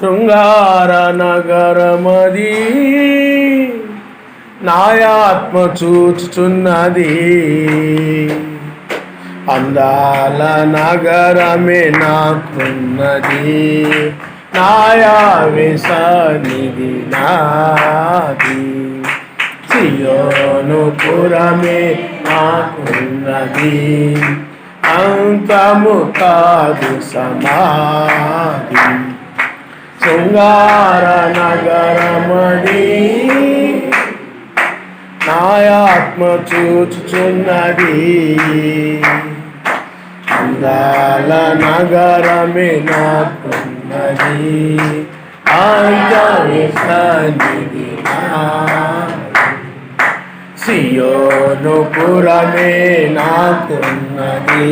శృంగార నగరమది నాయాత్మ చూచుచున్నది. అందాల నగరమే నాకున్నది, నాయావిసనిధి నాది. సియోను పురమే నాకున్నది, అంతము కాదు సమాధి. శృంగార నగరమది నాయాత్మ చూచుచున్నది. అందాల నగరమే నాకున్నది, అంతరిక్షనిధి నాది. సియోను పురమే నాకున్నది,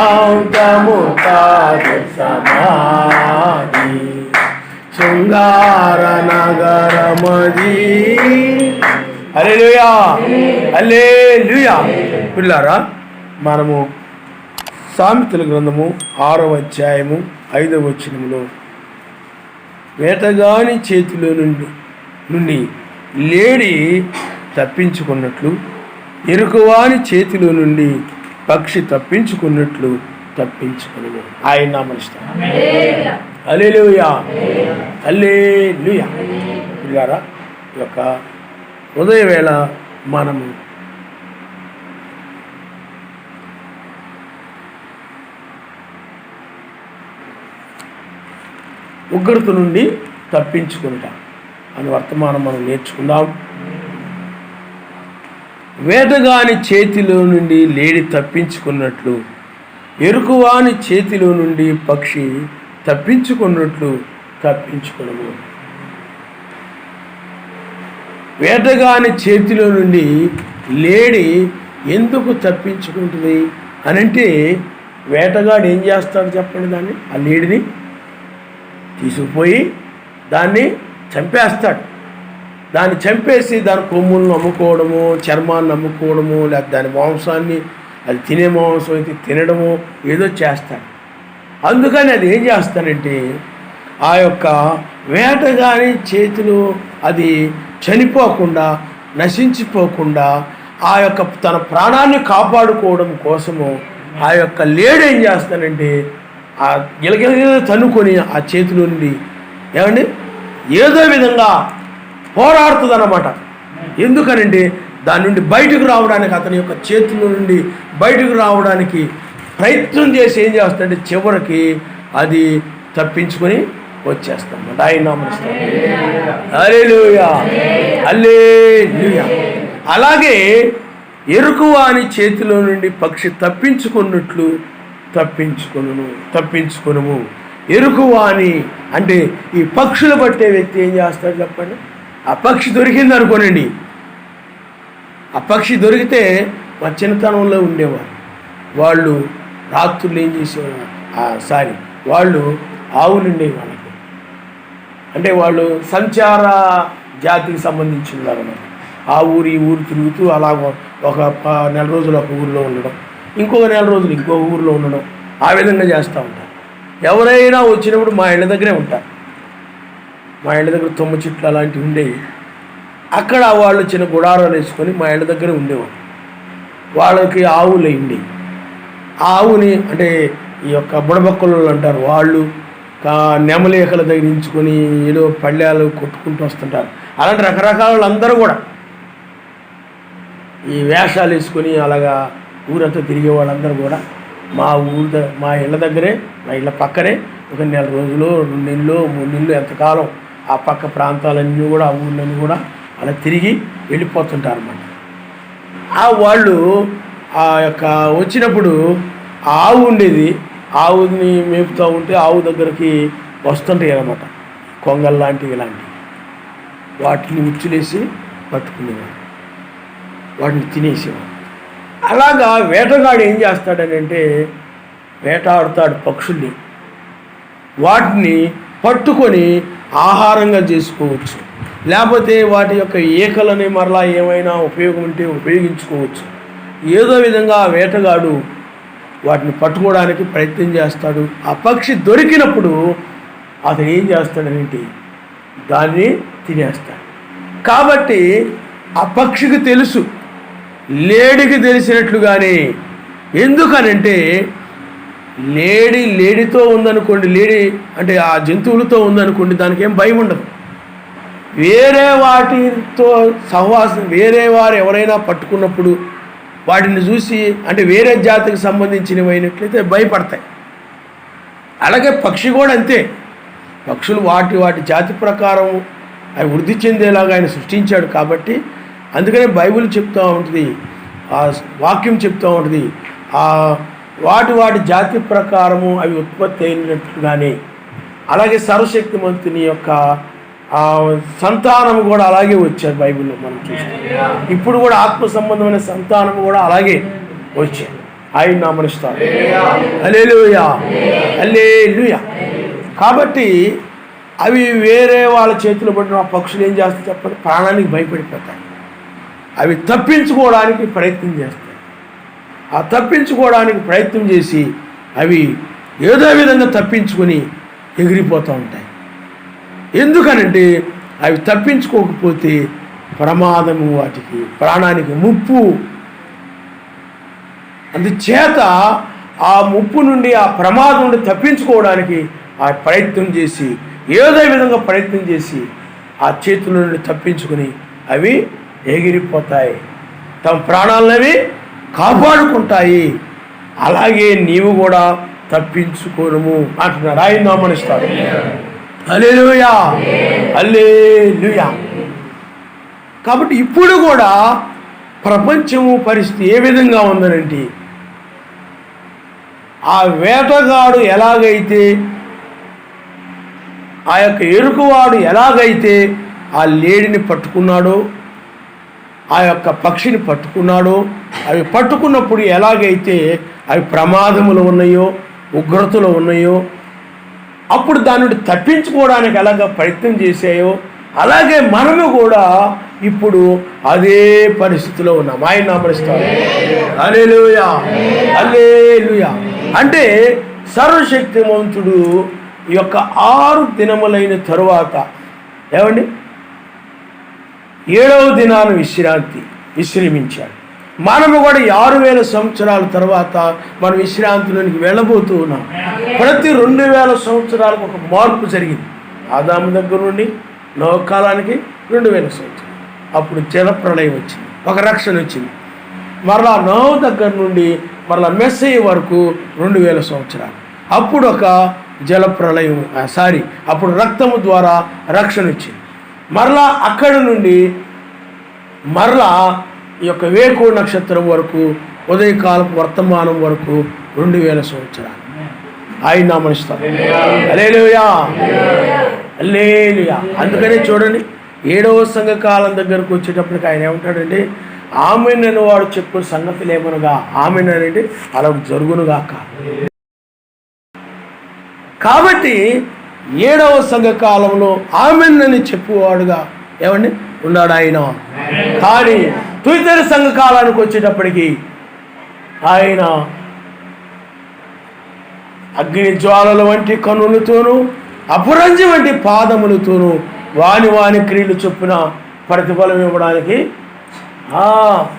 అంతము కాదు సమాధి. శృంగార నగరమది. హల్లెలూయా, హల్లెలూయా. పిల్లారా, మనము సామెతల గ్రంథము 6వ అధ్యాయము 5వ వచనములో వేటగాని చేతిలో నుండి లేడి తప్పించుకున్నట్లు, ఎరుకవాని చేతిలో నుండి పక్షి తప్పించుకున్నట్లు తప్పించుకును. ఆయన నామమున హల్లెలూయా, హల్లెలూయా. పిల్లారా, ఈ యొక్క ఉదయవేళ మనము ఉగ్రత నుండి తప్పించుకుంటాం అని వర్తమానం మనం నేర్చుకుందాం. వేటగాని చేతిలో నుండి లేడి తప్పించుకున్నట్లు, ఎరుకువాని చేతిలో నుండి పక్షి తప్పించుకున్నట్లు తప్పించుకును. వేటగాని చేతిలో నుండి లేడి ఎందుకు తప్పించుకుంటుంది అనంటే, వేటగాడు ఏం చేస్తాడు చెప్పండి? దాన్ని, ఆ లేడిని తీసుకుపోయి దాన్ని చంపేస్తాడు. దాన్ని చంపేసి దాని కొమ్ములను అమ్ముకోవడము, చర్మాన్ని అమ్ముకోవడము, లేకపోతే దాని మాంసాన్ని, అది తినే మాంసం అయితే తినడము ఏదో చేస్తాడు. అందుకని అది ఏం చేస్తానంటే, ఆ యొక్క వేటగాని చేతిలో అది చనిపోకుండా, నశించిపోకుండా, ఆ యొక్క తన ప్రాణాన్ని కాపాడుకోవడం కోసము ఆ యొక్క లేడు ఏం చేస్తానంటే, ఆ గిలగిల తన్నుకొని ఆ చేతిలో నుండి ఏమండి ఏదో విధంగా పోరాడుతుంది అన్నమాట. ఎందుకనంటే దాని నుండి బయటకు రావడానికి, అతని యొక్క చేతుల నుండి బయటకు రావడానికి ప్రయత్నం చేసి ఏం చేస్తాడంటే చివరికి అది తప్పించుకొని వచ్చేస్తాం. ఆయన నామమున హల్లెలూయా, హల్లెలూయా. అలాగే ఎరుకువాని చేతిలో నుండి పక్షి తప్పించుకున్నట్లు తప్పించుకొనుము. ఎరుకువాని అంటే ఈ పక్షులు పట్టే వ్యక్తి ఏం చేస్తాడు చెప్పండి? ఆ పక్షి దొరికింది అనుకోనండి, ఆ పక్షి దొరికితే మా చిన్నతనంలో ఉండేవారు వాళ్ళు రాత్రులు ఏం చేసేవారు, వాళ్ళు ఆవులు ఉండేవి వాళ్ళకి. అంటే వాళ్ళు సంచార జాతికి సంబంధించిన వారు అన్నమాట. ఆ ఊరు ఈ ఊరు తిరుగుతూ అలా ఒక నెల రోజులు ఒక ఊరిలో ఉండడం, ఇంకొక నెల రోజులు ఇంకో ఊరిలో ఉండడం, ఆ విధంగా చేస్తూ ఉంటారు. ఎవరైనా వచ్చినప్పుడు మా ఇళ్ళ దగ్గరే ఉంటారు. మా ఇళ్ళ దగ్గర తుమ్మ చెట్లు అలాంటివి ఉండేవి. అక్కడ వాళ్ళు చిన్న గుడారాలు వేసుకొని మా ఇళ్ళ దగ్గరే ఉండేవారు. వాళ్ళకి ఆవులు ఉండేవి. ఆ ఆవుని అంటే ఈ యొక్క బుడబక్కలు అంటారు, వాళ్ళు నెమలేకల తగిలించుకొని ఏదో పళ్ళాలు కొట్టుకుంటూ వస్తుంటారు. అలాంటి రకరకాల వాళ్ళందరూ కూడా ఈ వేషాలు వేసుకొని అలాగా ఊరంతా తిరిగే వాళ్ళందరూ కూడా మా ఇళ్ళ దగ్గరే, మా ఇళ్ళ పక్కనే ఒక నెల రోజులు, 2 నెలలు, 3 నెలలు, ఎంతకాలం ఆ పక్క ప్రాంతాలన్నీ కూడా, ఆ ఊళ్ళన్నీ కూడా అలా తిరిగి వెళ్ళిపోతుంటారు అన్నమాట. ఆ వాళ్ళు ఆ యొక్క వచ్చినప్పుడు ఆ ఆవు ఉండేది, ఆవుని మేపుతూ ఉంటే ఆవు దగ్గరికి వస్తుంటాయి అన్నమాట కొంగల్ లాంటివి, ఇలాంటివి. వాటిని ఉచ్చులేసి పట్టుకునేవాడు, వాటిని తినేసేవాడు. అలాగా వేటగాడు ఏం చేస్తాడని అంటే, వేటాడుతాడు పక్షుల్ని, వాటిని పట్టుకొని ఆహారంగా చేసుకోవచ్చు, లేకపోతే వాటి యొక్క ఈకలని మరలా ఏమైనా ఉపయోగం ఉంటే ఉపయోగించుకోవచ్చు. ఏదో విధంగా వేటగాడు వాటిని పట్టుకోవడానికి ప్రయత్నం చేస్తాడు. ఆ పక్షి దొరికినప్పుడు అతను ఏం చేస్తాడనేంటి దాన్ని తినేస్తాడు. కాబట్టి ఆ పక్షికి తెలుసు, లేడికి తెలిసినట్లుగానే. ఎందుకనంటే లేడితో ఉందనుకోండి, లేడి అంటే ఆ జంతువులతో ఉందనుకోండి, దానికి ఏం భయం ఉండదు. వేరే వాటితో సహవాసం, వేరే వారు ఎవరైనా పట్టుకున్నప్పుడు వాటిని చూసి, అంటే వేరే జాతికి సంబంధించినవి అయినట్లయితే భయపడతాయి. అలాగే పక్షి కూడా అంతే. పక్షులు వాటి జాతి ప్రకారం అవి వృద్ధి చెందేలాగా ఆయన సృష్టించాడు. కాబట్టి అందుకనే బైబిల్ చెప్తూ ఉంటుంది, ఆ వాక్యం చెప్తూ ఉంటుంది, ఆ వాటి జాతి ప్రకారము అవి ఉత్పత్తి అయినట్లుగానే. అలాగే సర్వశక్తిమంతుని యొక్క సంతానం కూడా అలాగే వచ్చారు బైబిల్లో మనం చూస్తాం. ఇప్పుడు కూడా ఆత్మ సంబంధమైన సంతానం కూడా అలాగే వచ్చారు. ఆయన నామనిస్తారు. హల్లెలూయా, హల్లెలూయా. కాబట్టి అవి వేరే వాళ్ళ చేతిలో పడిన ఆ పక్షులు ఏం చేస్తాయి చెప్పండి? ప్రాణానికి భయపడిపోతాయి. అవి తప్పించుకోవడానికి ప్రయత్నం చేస్తాయి. ఆ తప్పించుకోవడానికి ప్రయత్నం చేసి అవి ఏదో విధంగా తప్పించుకొని ఎగిరిపోతూ ఉంటాయి. ఎందుకనంటే అవి తప్పించుకోకపోతే ప్రమాదము, వాటికి ప్రాణానికి ముప్పు. అందుచేత ఆ ముప్పు నుండి, ఆ ప్రమాదం నుండి తప్పించుకోవడానికి ఆ ప్రయత్నం చేసి, ఏదో విధంగా ప్రయత్నం చేసి ఆ చేతుల నుండి తప్పించుకొని అవి ఎగిరిపోతాయి, తమ ప్రాణాలను అవి కాపాడుకుంటాయి. అలాగే నీవు కూడా తప్పించుకోను అంటున్నాడు. ఆయన నామనిస్తాడు. హల్లెలూయా, హల్లెలూయా. కాబట్టి ఇప్పుడు కూడా ప్రపంచము పరిస్థితి ఏ విధంగా ఉందనంటే, ఆ వేటగాడు ఎలాగైతే, ఆ యొక్క ఎరుకువాడు ఎలాగైతే ఆ లేడిని పట్టుకున్నాడో, ఆ యొక్క పక్షిని పట్టుకున్నాడో, అవి పట్టుకున్నప్పుడు ఎలాగైతే అవి ప్రమాదములు ఉన్నాయో, ఉగ్రతలు ఉన్నాయో, అప్పుడు దాని నుండి తప్పించుకోవడానికి ఎలాగ ప్రయత్నం చేశాయో, అలాగే మనము కూడా ఇప్పుడు అదే పరిస్థితిలో ఉన్నాం. ఆయన నామనిస్తాడు. హల్లెలూయా, హల్లెలూయా. అంటే సర్వశక్తిమంతుడు ఈ యొక్క 6 దినములైన తరువాత ఏమండి 7వ దినాన్ని విశ్రమించాడు. మనము కూడా 6000 సంవత్సరాల తర్వాత మనం విశ్రాంతిలోనికి వెళ్ళబోతూ ఉన్నాం. ప్రతి 2000 సంవత్సరాలకు ఒక మార్పు జరిగింది. ఆదాము దగ్గర నుండి నోహు కాలానికి 2000 సంవత్సరాలు. అప్పుడు జలప్రళయం వచ్చింది, ఒక రక్షణ వచ్చింది. మరలా నోహు దగ్గర నుండి మరలా మెస్సయ్య వరకు 2000 సంవత్సరాలు. అప్పుడు ఒక జలప్రళయం, అప్పుడు రక్తము ద్వారా రక్షణ వచ్చింది. మరలా అక్కడి నుండి మరలా ఈ యొక్క వేకు నక్షత్రం వరకు, ఉదయకాలపు వర్తమానం వరకు 2000 సంవత్సరాలు. ఆయన నామనిస్తాడు. హల్లెలూయా, హల్లెలూయా. అందుకనే చూడండి, 7వ సంఘకాలం దగ్గరకు వచ్చేటప్పటికి ఆయన ఏమంటాడంటే, ఆమెన్ అని వాడు చెప్పు సంగతులు ఏమనగా, ఆమెన్ అనేది అలా జరుగునుగాక. కాబట్టి 7వ సంఘకాలంలో ఆమెన్ అని చెప్పువాడుగా ఏమండి ఉన్నాడు ఆయన. కానీ తుయితరి సంఘకాలానికి వచ్చేటప్పటికి ఆయన అగ్ని జ్వాలల వంటి కన్నులతోనూ, అపురంజి వంటి పాదములతోనూ వాని క్రియలు చొప్పున ప్రతిఫలం ఇవ్వడానికి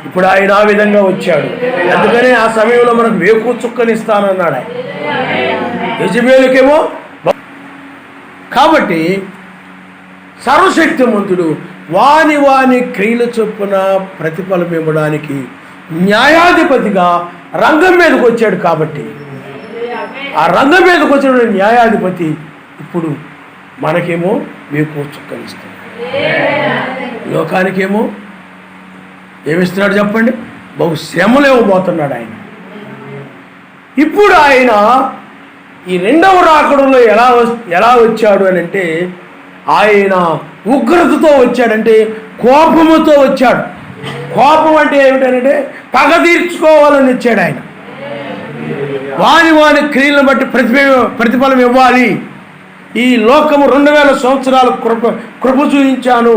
ఇప్పుడు ఆయన ఆ విధంగా వచ్చాడు. అందుకనే ఆ సమయంలో మనకు వేకు చుక్కనిస్తానన్నాడు ఆయన. యెజబెలుకేమో. కాబట్టి సర్వశక్తిమంతుడు వాని క్రియల చొప్పున ప్రతిఫలం ఇవ్వడానికి న్యాయాధిపతిగా రంగం మీదకి వచ్చాడు. కాబట్టి ఆ రంగం మీదకి వచ్చిన న్యాయాధిపతి ఇప్పుడు మనకేమో వేకు చుక్కనిస్తాడు, లోకానికేమో ఏమిస్తున్నాడు చెప్పండి? బహు శ్రమలు ఇవ్వబోతున్నాడు ఆయన. ఇప్పుడు ఆయన ఈ 2వ రాకడలో ఎలా వచ్చాడు అని అంటే, ఆయన ఉగ్రతతో వచ్చాడంటే కోపముతో వచ్చాడు. కోపం అంటే ఏమిటంటే పగ తీర్చుకోవాలని వచ్చాడు ఆయన. వాని క్రియలను బట్టి ప్రతిఫలం ఇవ్వాలి. ఈ లోకము 2000 సంవత్సరాలు కృప చూపించాను.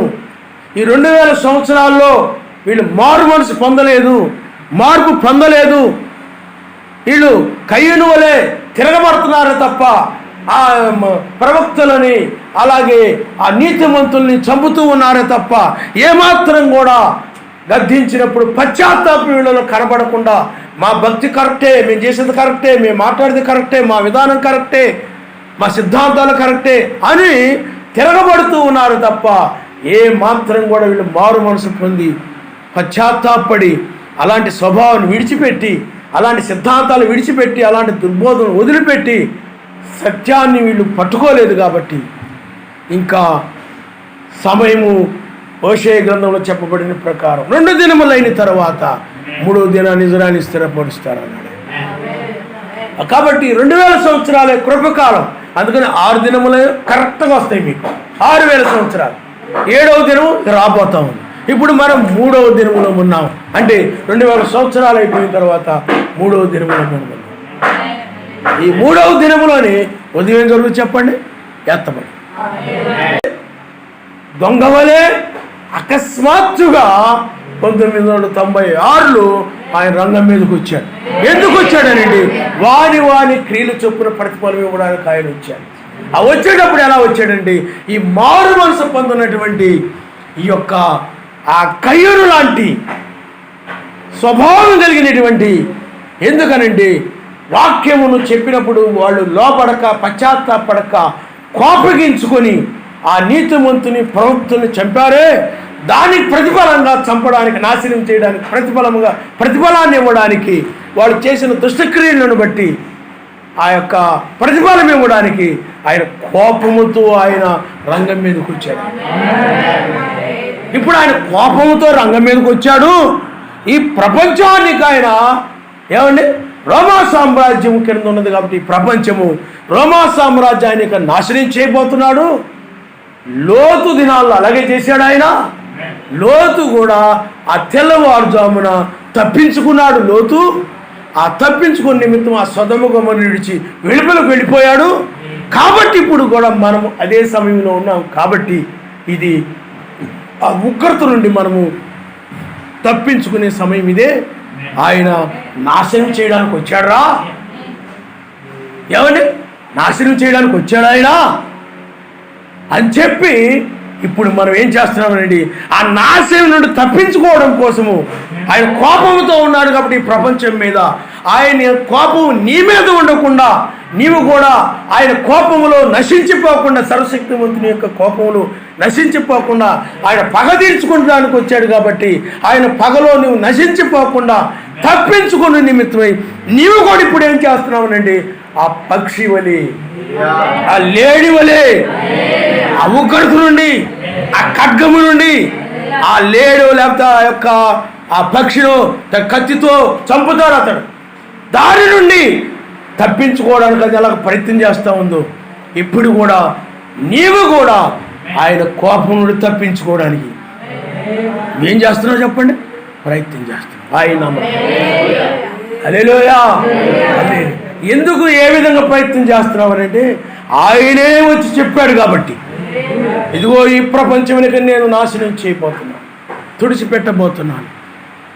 ఈ 2000 సంవత్సరాల్లో వీళ్ళు మారు మనసు పొందలేదు, మార్పు పొందలేదు. వీళ్ళు కయ్యూను వలె తిరగబడుతున్నారు తప్ప ఆ ప్రవక్తలని అలాగే ఆ నీతిమంతుల్ని చంపుతూ ఉన్నారే తప్ప ఏమాత్రం కూడా గద్దించినప్పుడు పశ్చాత్తాప వీళ్ళలో కనబడకుండా మా భక్తి కరెక్టే, మేము చేసేది కరెక్టే, మేము మాట్లాడేది కరెక్టే, మా విధానం కరెక్టే, మా సిద్ధాంతాలు కరెక్టే అని తిరగబడుతూ ఉన్నారు తప్ప ఏ మాత్రం కూడా వీళ్ళు మారు మనసు పొంది పశ్చాత్తాపడి అలాంటి స్వభావాన్ని విడిచిపెట్టి, అలాంటి సిద్ధాంతాలు విడిచిపెట్టి, అలాంటి దుర్బోధనలు వదిలిపెట్టి సత్యాన్ని వీళ్ళు పట్టుకోలేదు. కాబట్టి ఇంకా సమయము హోషేయ గ్రంథంలో చెప్పబడిన ప్రకారం 2 దినములైన తర్వాత 3వ దినాన్ని ఇజ్రాయెలు స్థిరపరుస్తారన్నాడు. కాబట్టి 2000 సంవత్సరాలే కృపకాలం. అందుకని 6 దినములే కరెక్ట్గా వస్తాయి మీకు. 6000 సంవత్సరాలు. 7వ దినం రాబోతా ఉంది. ఇప్పుడు మనం 3వ దినములో ఉన్నాం. అంటే 2000 సంవత్సరాలు అయిపోయిన తర్వాత 3వ దినములో ఉన్నాం. ఈ 3వ దినములోని ఉదయం ఏం జరుగుతుంది చెప్పండి? ఎత్తబడి దొంగ వలె అకస్మాత్తుగా 1996లో ఆయన రంగం మీదకి వచ్చాడు. ఎందుకు వచ్చాడనండి? వాని క్రియలు చొప్పున ప్రతిఫలం ఇవ్వడానికి ఆయన వచ్చాడు. ఆ వచ్చేటప్పుడు ఎలా వచ్చాడండి? ఈ మారు మనసు పొందినటువంటి ఈ యొక్క ఆ కయ్యూరు లాంటి స్వభావం కలిగినటువంటి, ఎందుకనండి వాక్యమును చెప్పినప్పుడు వాళ్ళు లోపడక పశ్చాత్తాపడక కోపగించుకొని ఆ నీతిమంతుని ప్రవక్తని చంపారే, దానికి ప్రతిఫలంగా చంపడానికి, నాశనం చేయడానికి, ప్రతిఫలాన్ని ఇవ్వడానికి, వాళ్ళు చేసిన దుష్టక్రియలను బట్టి ఆ యొక్క ప్రతిఫలం ఇవ్వడానికి ఆయన కోపముతో ఆయన రంగం మీదకి వచ్చాడు. ఇప్పుడు ఆయన కోపముతో రంగం మీదకి వచ్చాడు. ఈ ప్రపంచానికి ఆయన ఏమండి రోమా సామ్రాజ్యం కింద ఉన్నది కాబట్టి ఈ ప్రపంచము రోమా సామ్రాజ్యాన్ని నాశనం చేయబోతున్నాడు. లోతు దినాల్లో అలాగే చేశాడు ఆయన. లోతు కూడా ఆ తెల్లవారుజామున తప్పించుకున్నాడు. లోతు ఆ తప్పించుకున్న నిమిత్తం ఆ సొదొమ గొమొర్రా విడిచి వెలుపలకు వెళ్ళిపోయాడు. కాబట్టి ఇప్పుడు కూడా మనము అదే సమయంలో ఉన్నాం. కాబట్టి ఇది ఆ ఉగ్రత నుండి మనము తప్పించుకునే సమయం ఇదే. ఆయన నాశనం చేయడానికి వచ్చాడా? ఏమండి నాశనం చేయడానికి వచ్చాడు ఆయన అని చెప్పి ఇప్పుడు మనం ఏం చేస్తున్నామండి? ఆ నాశనం నుండి తప్పించుకోవడం కోసము ఆయన కోపంతో ఉన్నాడు. కాబట్టి ఈ ప్రపంచం మీద ఆయన కోపం నీ మీద ఉండకుండా, నీవు కూడా ఆయన కోపములో నశించిపోకుండా, సర్వశక్తివంతుని యొక్క కోపములో నశించిపోకుండా ఆయన పగ తీర్చుకోవడానికి వచ్చాడు. కాబట్టి ఆయన పగలో నువ్వు నశించిపోకుండా తప్పించుకునే నిమిత్తమై నీవు కూడా ఇప్పుడు ఏం చేస్తున్నావునండి? ఆ పక్షి వలె, ఆ లేడి వలె, ఆ ఉగ్రత నుండి, ఆ ఖడ్గము నుండి, ఆ లేడు లేకపోతే ఆ యొక్క ఆ పక్షిలో కత్తితో చంపుతాడు అతడు, దాని నుండి తప్పించుకోవడానికి అది ఎలా ప్రయత్నం చేస్తూ ఉందో ఇప్పుడు కూడా నీవు కూడా ఆయన కోపం నుండి తప్పించుకోవడానికి ఏం చేస్తున్నావు చెప్పండి? ప్రయత్నం చేస్తున్నావు. ఆయన హల్లెలూయా. ఎందుకు ఏ విధంగా ప్రయత్నం చేస్తున్నావు అంటే ఆయనే వచ్చి చెప్పాడు కాబట్టి. ఇదిగో ఈ ప్రపంచమునికి నేను నాశనం చేయబోతున్నాను, తుడిచిపెట్టబోతున్నాను.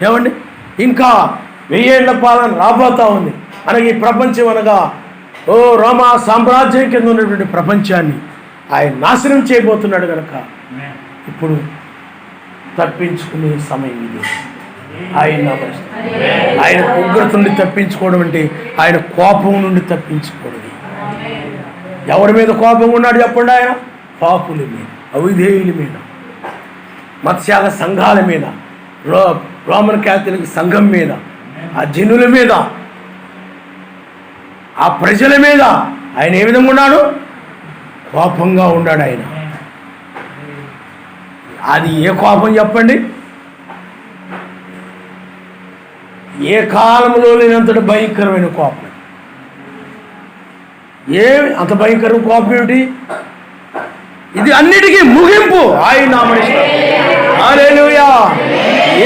ఏమండి ఇంకా 1000 ఏళ్ల పాలన రాబోతా ఉంది. మనకి ఈ ప్రపంచం అనగా రోమా సామ్రాజ్యం కింద ఉన్నటువంటి ప్రపంచాన్ని ఆయన నాశనం చేయబోతున్నాడు కనుక ఇప్పుడు తప్పించుకునే సమయం ఇది. ఆయన ఉగ్రత నుండి తప్పించుకోవడం అంటే ఆయన కోపం నుండి తప్పించుకోవడం. ఎవరి మీద కోపం ఉన్నాడు చెప్పండి? ఆయన పాపుల మీద, అవిధేయుల మీద, మత్స్యాగ సంఘాల మీద, రోమన్ క్యాథలిక్ సంఘం మీద, ఆ జనుల మీద, ఆ ప్రజల మీద ఆయన ఏ విధంగా ఉన్నాడు? కోపంగా ఉన్నాడు ఆయన. అది ఏ కోపం చెప్పండి? ఏ కాలంలో లేనంతటి భయంకరమైన కోపం. అంత భయంకరమైన కోపం ఏమిటి? ఇది అన్నిటికీ ముగింపు. ఆయన హల్లెలూయా.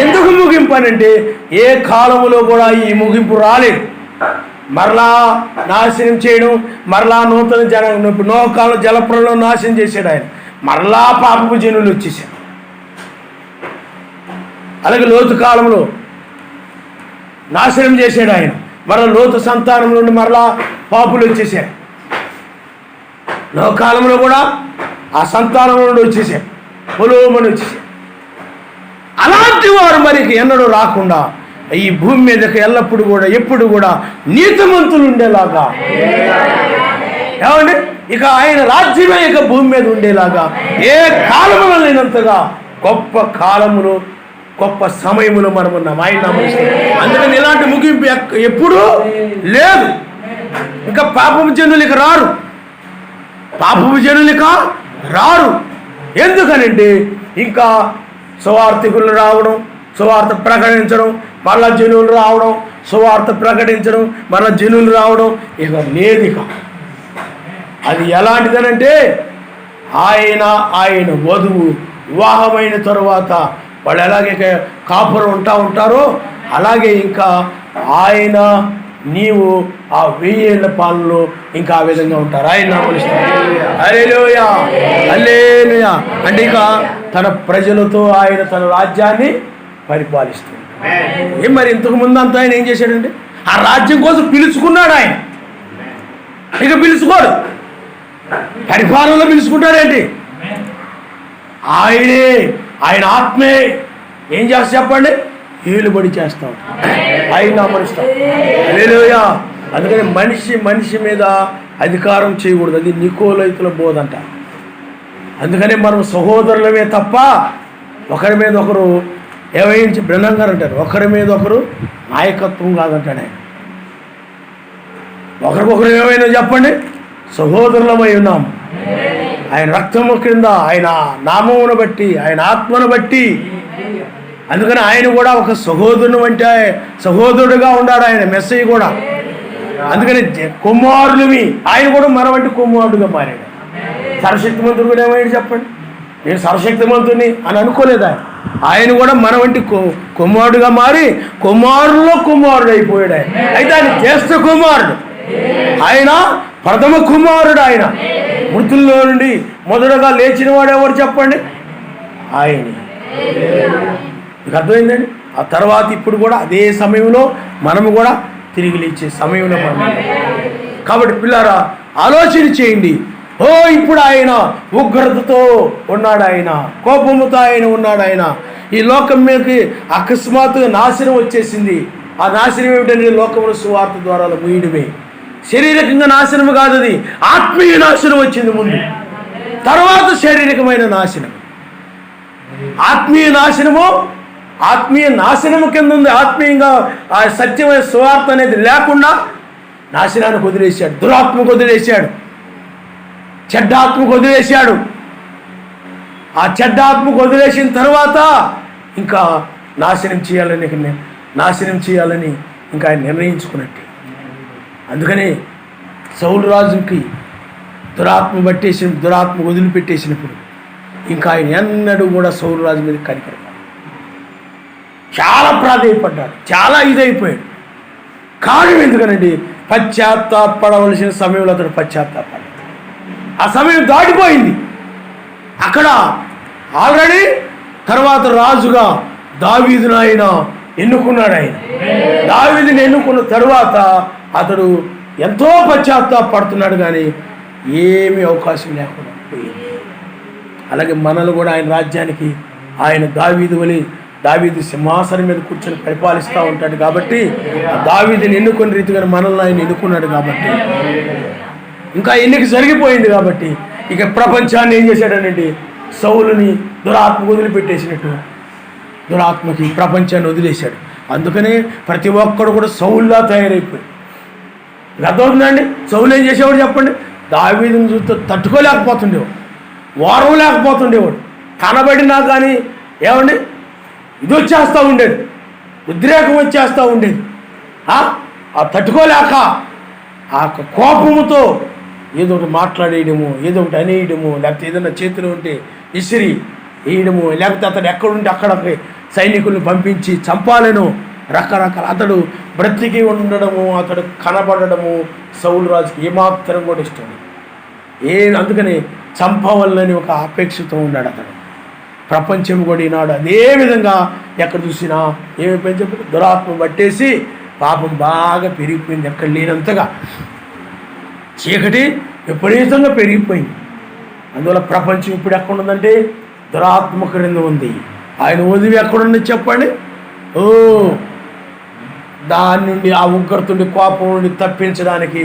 ఎందుకు ముగింపు అనంటే ఏ కాలంలో కూడా ఈ ముగింపు రాలేదు. మరలా నాశనం చేయడం, మరలా నూతన నోహు కాలం జలప్రలయం నాశనం చేశాడు ఆయన. మరలా పాపపు జనులు వచ్చేసారు. అలాగే లోతు కాలంలో నాశనం చేశాడు ఆయన. మరలా లోతు సంతానం నుండి మరలా పాపులు వచ్చేసారు. నోహు కాలంలో కూడా ఆ సంతానం నుండి వచ్చేసారు, పొలోమని వచ్చేసారు. అలాంటి వారు మరికి ఎన్నడూ రాకుండా ఈ భూమి మీదకి ఎల్లప్పుడు కూడా ఎప్పుడు కూడా నీతిమంతులు ఉండేలాగా, ఏమండి, ఇక ఆయన రాజ్యమే ఇక భూమి మీద ఉండేలాగా ఏ కాలములో లేనంతగా గొప్ప కాలములు, గొప్ప సమయములు మనం ఉన్నాం. ఆయన నామములో. అందుకని ఇలాంటి ముగింపు ఎప్పుడూ లేదు. ఇంకా పాపపు జనులు ఇక రారు, పాపపు జనులు ఇక రారు. ఎందుకనంటే ఇంకా సువార్థికులు రావడం, సువార్త ప్రకటించడం, మళ్ళా జనులు రావడం, సువార్త ప్రకటించడం, మళ్ళా జనులు రావడం ఇక లేదు. ఇక అది ఎలాంటిదనంటే ఆయన వధువు వివాహమైన తరువాత వాళ్ళు ఎలాగే కాపురం ఉంటారో అలాగే ఇంకా ఆయన నీవు ఆ 1000 ఏళ్ల పాలనలో ఇంకా ఆ విధంగా ఉంటారు. ఆయన నామములో హల్లెలూయా, హల్లెలూయా. అంటే ఇక తన ప్రజలతో ఆయన తన రాజ్యాన్ని పరిపాలిస్తుంది. ఏం మరి ఇంతకు ముందంతా ఆయన ఏం చేశాడండి? ఆ రాజ్యం కోసం పిలుచుకున్నాడు ఆయన, ఇక పిలుచుకోడు. పరిపాలనలో పిలుచుకుంటాడేంటి? ఆయన ఆత్మే ఏం చేస్తా చెప్పండి? ఏలుబడి చేస్తాం, ఆయన నామములో హల్లెలూయా. అందుకని మనిషి మీద అధికారం చేయకూడదు. అది నికోలైతుల బోధ అంట. అందుకని మనం సహోదరులమే తప్ప ఒకరి మీద ఒకరు ఏమైంది బ్రహ్మం గారు అంటారు, ఒకరి మీద ఒకరు నాయకత్వం కాదంటాడు ఆయన. ఒకరికొకరు ఏమైనా చెప్పండి, సహోదరులమై ఉన్నాం. ఆయన రక్తము క్రింద, ఆయన నామమును బట్టి, ఆయన ఆత్మను బట్టి. అందుకని ఆయన కూడా ఒక సహోదరుని అంటే సహోదరుడుగా ఉన్నాడు ఆయన, మెస్సయ్య కూడా. అందుకని కుమారులమి ఆయన కూడా మన వంటి కుమారుడుగా మారాడు. సర్వశక్తిమంతుడు కూడా ఏమైనా చెప్పండి, నేను సర్వశక్తిమంతుని అని అనుకోలేదు ఆయన కూడా మన వంటి కుమారుడుగా మారి కుమారుల్లో కుమారుడు అయిపోయాడు ఆయన. అయితే ఆయన జ్యేష్ఠ కుమారుడు, ఆయన ప్రథమ కుమారుడు. ఆయన మృతుల్లో నుండి మొదటగా లేచిన వాడు ఎవరు చెప్పండి? ఆయన. మీకు అర్థమైందండి? ఆ తర్వాత ఇప్పుడు కూడా అదే సమయంలో మనము కూడా తిరిగి లేచే సమయంలో మనం. కాబట్టి పిల్లారా ఆలోచన చేయండి. ఇప్పుడు ఆయన ఉగ్రతతో ఉన్నాడు, ఆయన కోపముతో ఆయన ఉన్నాడు. ఆయన ఈ లోకం మీదకి అకస్మాత్తుగా నాశనం వచ్చేసింది. ఆ నాశనం ఏమిటంటే లోకమును సువార్త ద్వారా ముయ్యడమే. శారీరకంగా నాశనం కాదు, అది ఆత్మీయ నాశనం వచ్చింది ముందు, తర్వాత శారీరకమైన నాశనం. ఆత్మీయ నాశనము కింద ఉంది. ఆత్మీయంగా ఆ సత్యమైన సువార్త అనేది లేకుండా నాశనానికి వదిలేశాడు, దురాత్మకు వదిలేశాడు, చెడ్డాత్మకు వదిలేశాడు. ఆ చెడ్డాత్మకు వదిలేసిన తర్వాత ఇంకా నాశనం చేయాలని ఇంకా ఆయన నిర్ణయించుకున్నట్టు. అందుకని సౌలు రాజుకి దురాత్మ వదిలిపెట్టేసినప్పుడు ఇంకా ఆయన ఎన్నడూ కూడా సౌలు రాజు మీద కనికరపడ్డాడు. చాలా ప్రాధేయపడ్డాడు, చాలా ఇదైపోయాడు. కారణం ఎందుకనండి? పశ్చాత్తాపడవలసిన సమయంలో అతడు పశ్చాత్తాపడ్డాడు. ఆ సమయం దాటిపోయింది. అక్కడ ఆల్రెడీ తర్వాత రాజుగా దావీదును ఆయన ఎన్నుకున్నాడు. ఆయన దావీదుని ఎన్నుకున్న తరువాత అతడు ఎంతో పశ్చాత్తాపడుతున్నాడు, కానీ ఏమీ అవకాశం లేకుండా పోయింది. అలాగే మనల్ని కూడా ఆయన రాజ్యానికి ఆయన దావీదు సింహాసనం మీద కూర్చొని పరిపాలిస్తూ ఉంటాడు. కాబట్టి దావీదుని ఎన్నుకున్న రీతిగా మనల్ని ఆయన ఎన్నుకున్నాడు. కాబట్టి ఇంకా ఎన్నిక జరిగిపోయింది. కాబట్టి ఇక ప్రపంచాన్ని ఏం చేశాడనండి? సౌలుని దురాత్మ వదిలిపెట్టేసినట్టు దురాత్మకి ప్రపంచాన్ని వదిలేశాడు. అందుకనే ప్రతి ఒక్కడు కూడా సౌలులా తయారైపోయాడు. అర్థమవుతుందండి? సౌలు ఏం చేసేవాడు చెప్పండి? దావీదుని చూస్తే తట్టుకోలేకపోతుండేవాడు, వారం లేకపోతుండేవాడు. కనబడినా కానీ ఏమండి ఇది వచ్చేస్తూ ఉండేది, ఉద్రేకం వచ్చేస్తూ ఉండేది. ఆ తట్టుకోలేక ఆ కోపముతో ఏదో ఒకటి మాట్లాడేయడము, ఏదో ఒకటి అనేయడము, లేకపోతే ఏదైనా చేతిలో ఉంటే ఇసిరి వేయడము, లేకపోతే అతడు ఎక్కడుంటే అక్కడ సైనికులను పంపించి చంపాలను, రకరకాల. అతడు బ్రతికి ఉండడము, అతడు కనబడము సౌలు రాజుకి ఏమాత్రం కూడా ఇష్టం. అందుకని చంపవల్లని ఒక అపేక్షతో ఉన్నాడు అతడు. ప్రపంచం కూడా ఈనాడు అదేవిధంగా ఎక్కడ చూసినా ఏమైపోయింది చెప్పి దురాత్మ పట్టేసి పాపం బాగా పెరిగిపోయింది. ఎక్కడ లేనంతగా చీకటి విపరీతంగా పెరిగిపోయింది. అందువల్ల ప్రపంచం ఇప్పుడు ఎక్కడుందంటే దురాత్మ క్రింద ఉంది. ఆయన వదిలి ఎక్కడుంది చెప్పండి? దాని నుండి, ఆ ఉగ్రతుండి, కోపం నుండి తప్పించడానికి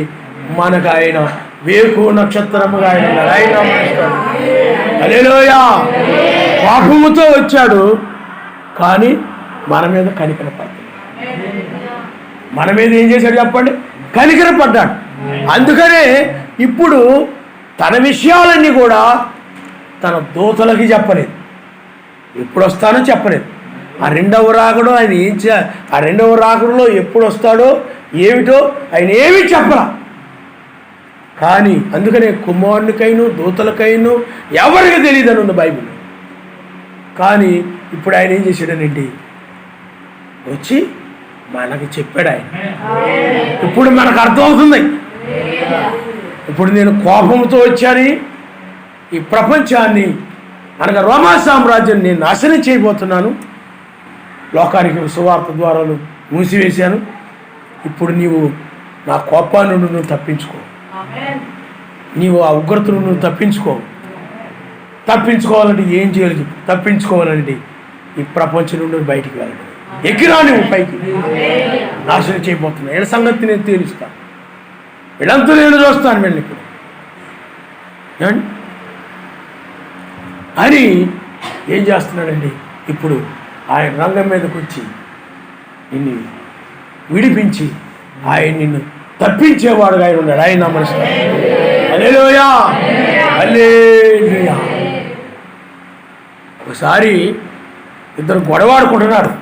మనకు ఆయన వేకు నక్షత్రముగా ఆయన ఉన్నాడు. ఆయన హల్లెలూయా. కోపముతో వచ్చాడు, కానీ మన మీద కనికరపడ్డాడు. మన మీద ఏం చేశాడు చెప్పండి? కనికరపడ్డాడు. అందుకనే ఇప్పుడు తన విషయాలన్నీ కూడా తన దూతలకి చెప్పలేదు. ఎప్పుడు వస్తానో చెప్పలేదు. ఆ రెండవ రాకడో ఆయన ఆ రెండవ రాకడలో ఎప్పుడు వస్తాడో ఏమిటో ఆయన ఏమీ చెప్పరా. కానీ అందుకనే కుమారునికైను దూతలకైను ఎవరికి తెలియదు అని ఉంది బైబిల్. కానీ ఇప్పుడు ఆయన ఏం చేశాడనండి? వచ్చి మనకి చెప్పాడు. ఆయన ఇప్పుడు మనకు అర్థమవుతుంది. ఇప్పుడు నేను కోపంతో వచ్చాను, ఈ ప్రపంచాన్ని అనగా రోమా సామ్రాజ్యాన్ని నేను నాశనం చేయబోతున్నాను, లోకానికి సువార్త ద్వారాలు మూసివేశాను. ఇప్పుడు నీవు నా కోపాన్ని నుండి నువ్వు తప్పించుకో, నీవు ఆ ఉగ్రతను నువ్వు తప్పించుకోవాలంటే ఏం చేయాలి? తప్పించుకోవాలంటే ఈ ప్రపంచం నుండి బయటికి వెళ్ళండి. ఎక్కిరా నువ్వు పైకి, నాశనం చేయబోతున్నా. వీళ్ళ సంగతి నేను తేలుస్తాను, వీళ్ళంతా నేను చూస్తాను వీళ్ళని ఇప్పుడు అని ఏం చేస్తున్నాడండి? ఇప్పుడు ఆయన రంగం మీదకి వచ్చి నిన్ను విడిపించి ఆయన నిన్ను తప్పించేవాడుగా ఆయన ఉన్నాడు. ఆయన మనసు హల్లెలూయా, హల్లెలూయా. ఒకసారి ఇద్దరు గొడవాడుకుంటున్నారు.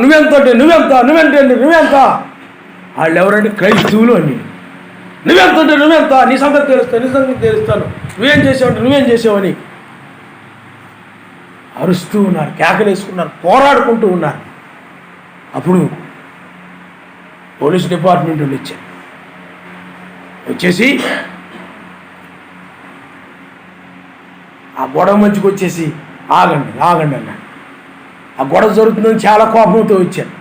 నువ్వెంత అంటే నువ్వెంత. వాళ్ళు ఎవరంటే క్రైస్తవులు అండి. నువ్వెంత అంటే నువ్వెంత, నీ సంగతి తెలుస్తాను, నువ్వేం చేసావని అరుస్తూ ఉన్నారు, కేకలేసుకున్నారు, పోరాడుకుంటూ ఉన్నారు. అప్పుడు పోలీస్ డిపార్ట్మెంట్ వాళ్ళు వచ్చేసి ఆ గొడవ మధ్యకి వచ్చేసి ఆగండి అన్నాడు. ఆ గొడవ జరుగుతుందని చాలా కోపంతో వచ్చాను.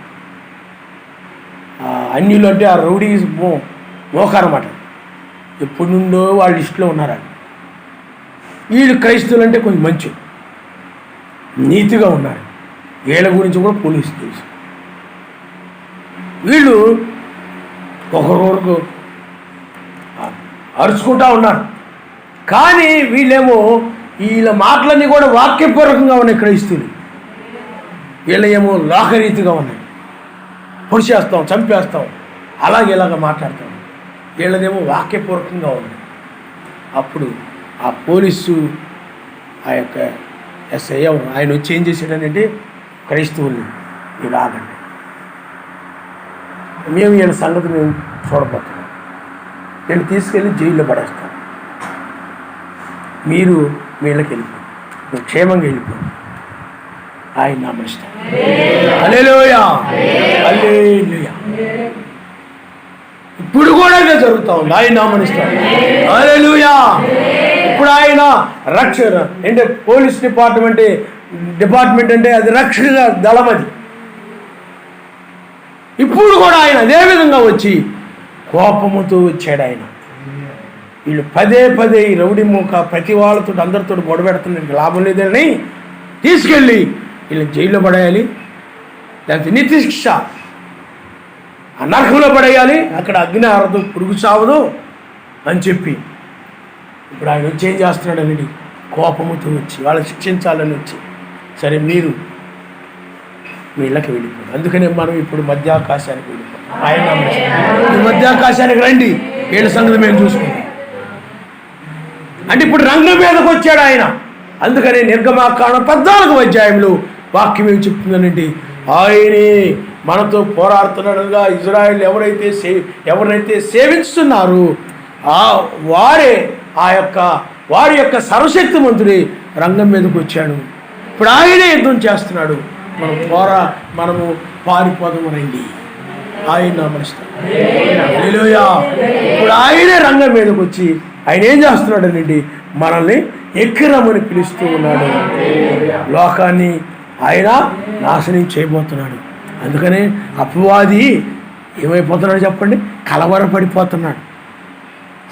అన్యులు అంటే ఆ రౌడీ మోకారన్నమాట. ఎప్పటి నుండో వాళ్ళ లిస్టులో ఉన్నారా. వీళ్ళు క్రైస్తవులు అంటే కొంచెం మంచి నీతిగా ఉన్నారు. వీళ్ళ గురించి కూడా పోలీసు తెలుసు. వీళ్ళు ఒకరొకరు అరుచుకుంటా ఉన్నారు. కానీ వీళ్ళేమో వీళ్ళ మాటలన్నీ కూడా వాక్యపూర్వకంగా ఉన్నాయి. క్రైస్తవులు వీళ్ళేమో లోకరీతిగా ఉన్నాయి. పొడిచేస్తాం, చంపేస్తాం, ఇలాగ మాట్లాడతాం. వీళ్ళదేమో వాక్యపూర్వకంగా ఉంది. అప్పుడు ఆ పోలీసు ఆ యొక్క ఎస్ఐ ఆయన వచ్చి ఏం చేశాడనంటే, క్రైస్తవుల్ని మీరు ఆగండి, మేము వీళ్ళ సంగతి మేము చూడబోతున్నాం, వీళ్ళు తీసుకెళ్ళి జైల్లో పడేస్తాం, మీరు వీళ్ళకి వెళ్ళిపోండి, మీరు క్షేమంగా వెళ్ళిపోండి. ఆయన నామనిస్తాం. హల్లెలూయా, హల్లెలూయా. ఇప్పుడు కూడా ఇదే జరుగుతూ ఉంది. ఆయన నామనిస్తాం. హల్లెలూయా. ఇప్పుడు ఆయన రక్షణ అంటే పోలీస్ డిపార్ట్మెంట్ అంటే అది రక్షణ దళం. అది ఇప్పుడు కూడా ఆయన అదే విధంగా వచ్చి కోపముతో వచ్చాడు. ఆయన వీళ్ళు పదే ఈ రౌడీ మూక ప్రతి వాళ్ళతో అందరితో గొడవ పెడుతున్న లాభం లేదని తీసుకెళ్ళి వీళ్ళని జైల్లో పడేయాలి, లేకపోతే నిత్య శిక్ష ఆ నరకంలో పడేయాలి, అక్కడ అగ్ని ఆరదు, పురుగు చావదు అని చెప్పి ఇప్పుడు ఆయన వచ్చి ఏం చేస్తున్నాడని కోపముతో వచ్చి వాళ్ళని శిక్షించాలని వచ్చి, సరే మీరు వీళ్ళకి వెళ్ళిపోయారు. అందుకనే మనం ఇప్పుడు మధ్యాకాశానికి వెళ్ళిపోతాం. ఆయన ఈ మధ్యాకాశానికి రండి, వీళ్ళ సంగతి మేము చూసుకుంటాం అంటే ఇప్పుడు రంగం మీదకి వచ్చాడు ఆయన. అందుకనే నిర్గమాకాండం 14వ అధ్యాయంలో వాక్యం ఏమి చెప్తుందనండి, ఆయనే మనతో పోరాడుతున్నాడుగా. ఇజ్రాయెల్ ఎవరైతే సేవిస్తున్నారు వారి యొక్క సర్వశక్తిమంతుడి రంగం మీదకి వచ్చాడు. ఇప్పుడు ఆయనే యుద్ధం చేస్తున్నాడు. మనము పారిపోదాము రండి, ఆయన నామనిస్తాం. హల్లెలూయా. ఇప్పుడు ఆయనే రంగం మీదకి వచ్చి ఆయన ఏం చేస్తున్నాడనండి, మనల్ని ఎక్కిరమని పిలుస్తూ ఉన్నాడు. లోకాన్ని ఆయన నాశనం చేయబోతున్నాడు. అందుకని అపవాది ఏమైపోతున్నాడు చెప్పండి, కలవరపడిపోతున్నాడు.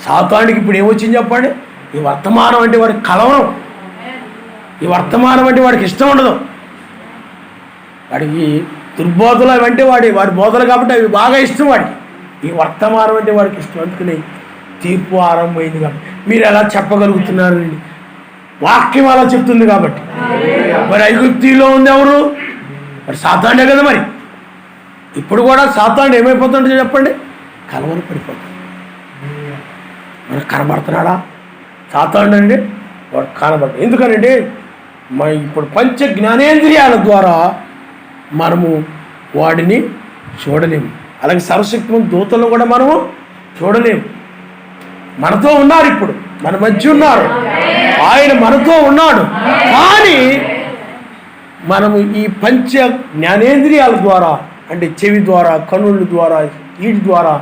సాతానుడికి ఇప్పుడు ఏమొచ్చింది చెప్పండి? ఈ వర్తమానం అంటే వాడికి కలవరం, ఈ వర్తమానం అంటే వాడికి ఇష్టం ఉండదు. వాడికి దుర్బోధలు అవి అంటే వాడి బోధలు కాబట్టి అవి బాగా ఇష్టం వాడికి. ఈ వర్తమానం అంటే వాడికి ఇష్టం. అందుకని తీర్పు ఆరంభమైంది కాబట్టి మీరు ఎలా చెప్పగలుగుతున్నారు? వాక్యం అలా చెప్తుంది కాబట్టి. మరి ఐగుప్తిలో ఉంది ఎవరు? మరి సాతానుడే కదా. మరి ఇప్పుడు కూడా సాతానుడు ఏమైపోతుంటే చెప్పండి? కలవరం పడిపోతుంది. మనకు కనబడుతున్నాడా సాతానుడు? అంటే వాడు కనబడతాడు. ఎందుకనంటే ఇప్పుడు పంచ జ్ఞానేంద్రియాల ద్వారా మనము వాడిని చూడలేము. అలాగే సర్వశక్తిమంత దూతలను కూడా మనము చూడలేము. మనతో ఉన్నారు, ఇప్పుడు మన మధ్య ఉన్నారు, ఆయన మనతో ఉన్నాడు. కానీ మనము ఈ పంచ జ్ఞానేంద్రియాల ద్వారా, అంటే చెవి ద్వారా, కన్నుల ద్వారా, వీటి ద్వారా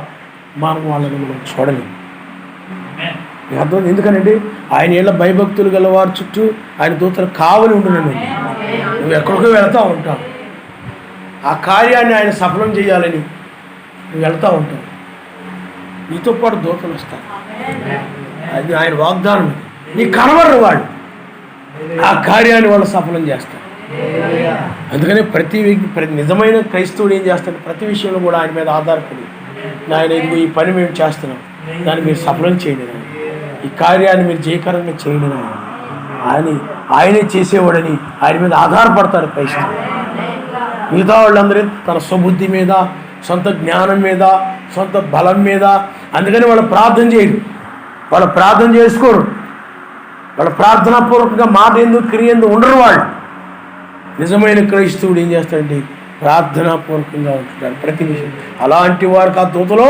మనం వాళ్ళని మనం చూడలేము. అర్థం? ఎందుకనండి ఆయన ఏళ్ళ భయభక్తులు గలవారు చుట్టూ ఆయన దూతలు కావలి ఉండునండి. నువ్వు ఎక్కడికో వెళ్తూ ఉంటావు, ఆ కార్యాన్ని ఆయన సఫలం చేయాలని నువ్వు వెళ్తూ ఉంటావు, నీతో పాటు దూతలు వస్తారు. అది ఆయన వాగ్దానం. నీకు కనబడరు వాళ్ళు, ఆ కార్యాన్ని వాళ్ళు సఫలం చేస్తారు. అందుకని ప్రతి నిజమైన క్రైస్తవుడు ఏం చేస్తాడు? ప్రతి విషయంలో కూడా ఆయన మీద ఆధారపడి, ఆయన ఇదిగో ఈ పని మేము చేస్తున్నాం, దాన్ని మీరు సఫలం చేయలేదు, ఈ కార్యాన్ని మీరు జయకరంగా చేయలేదు అని ఆయనే చేసేవాడని ఆయన మీద ఆధారపడతారు క్రైస్తవులు. మిగతా వాళ్ళందరూ తన స్వబుద్ధి మీద, సొంత జ్ఞానం మీద, సొంత బలం మీద. అందుకని వాళ్ళు ప్రార్థన చేయరు, వాళ్ళు ప్రార్థన చేసుకోరు, వాళ్ళు ప్రార్థనాపూర్వకంగా మాట ఎందుకు క్రియ ఎందుకు ఉండరు. వాళ్ళు నిజమైన క్రైస్తవుడు ఏం చేస్తాడంటే ప్రార్థనాపూర్వకంగా ఉంటున్నాడు ప్రతి విషయం. అలాంటి వారికి ఆ దూతలు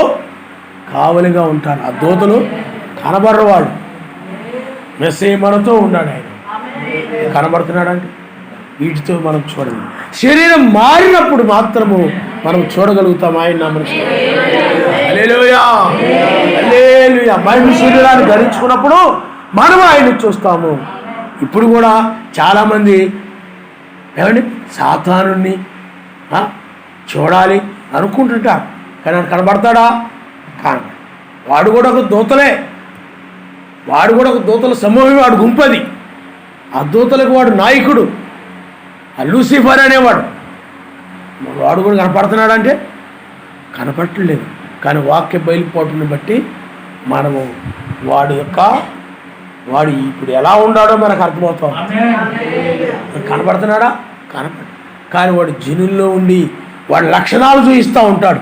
కావలిగా ఉంటారు. ఆ దూతలు కనబడరు. వాళ్ళు మెస్సే మనతో ఉన్నాడు, ఆయన కనబడుతున్నాడంటే వీటితో మనం చూడలేము. శరీరం మారినప్పుడు మాత్రము మనం చూడగలుగుతాం ఆయన నామమున. హల్లెలూయా, హల్లెలూయా. మనిషి శరీరాన్ని ధరించుకున్నప్పుడు మనం ఆయన్ని చూస్తాము. ఇప్పుడు కూడా చాలామంది ఏమండి సాతానుడిని చూడాలి అనుకుంటుంటారు, కానీ ఆయన కనబడతాడా? కనబడ. వాడు కూడా ఒక దూతలే, వాడు కూడా ఒక దూతల సమూహం, వాడు గుంపది. ఆ దూతలకు వాడు నాయకుడు, ఆ లూసిఫర్ అనేవాడు. వాడు కూడా కనపడుతున్నాడంటే కనపడట్లేదు. కానీ వాక్య బయలుపోటుని బట్టి మనము వాడు ఇప్పుడు ఎలా ఉన్నాడో మనకు అర్థమవుతాం. కనపడుతున్నాడా? కనపడ. కానీ వాడు జనుల్లో ఉండి వాడి లక్షణాలు చూపిస్తూ ఉంటాడు.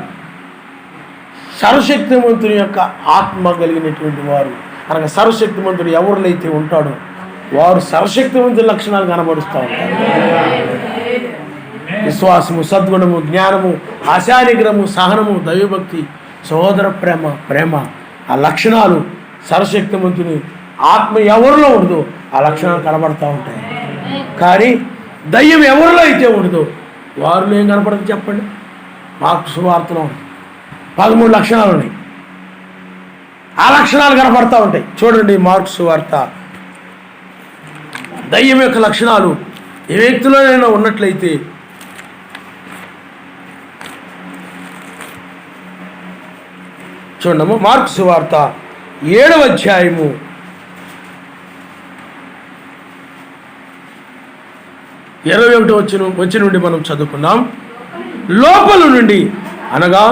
సర్వశక్తిమంతుని యొక్క ఆత్మ కలిగినటువంటి వారు, అనగా సర్వశక్తిమంతుడు ఎవరినైతే ఉంటాడో వారు సర్వశక్తివంతుల లక్షణాలు కనబడుస్తూ ఉంటారు. విశ్వాసము, సద్గుణము, జ్ఞానము, ఆశానిగ్రహము, సహనము, దైవభక్తి, సహోదర ప్రేమ ఆ లక్షణాలు సర్వశక్తిమంతుని ఆత్మ ఎవరిలో ఉండదో ఆ లక్షణాలు కనబడుతూ ఉంటాయి. కానీ దయ్యం ఎవరిలో అయితే ఉండదో వారిలో ఏం కనపడుతుంది చెప్పండి? మార్కు సువార్తలో 13 లక్షణాలు ఉన్నాయి, ఆ లక్షణాలు కనపడతా ఉంటాయి. చూడండి మార్కు సువార్త. దయ్యం యొక్క లక్షణాలు ఏ వ్యక్తిలోనైనా ఉన్నట్లయితే చూడము. మార్కు సువార్త 7వ అధ్యాయము 21 వచ్చిన నుండి మనం చదువుకున్నాం. లోపల నుండి అనగా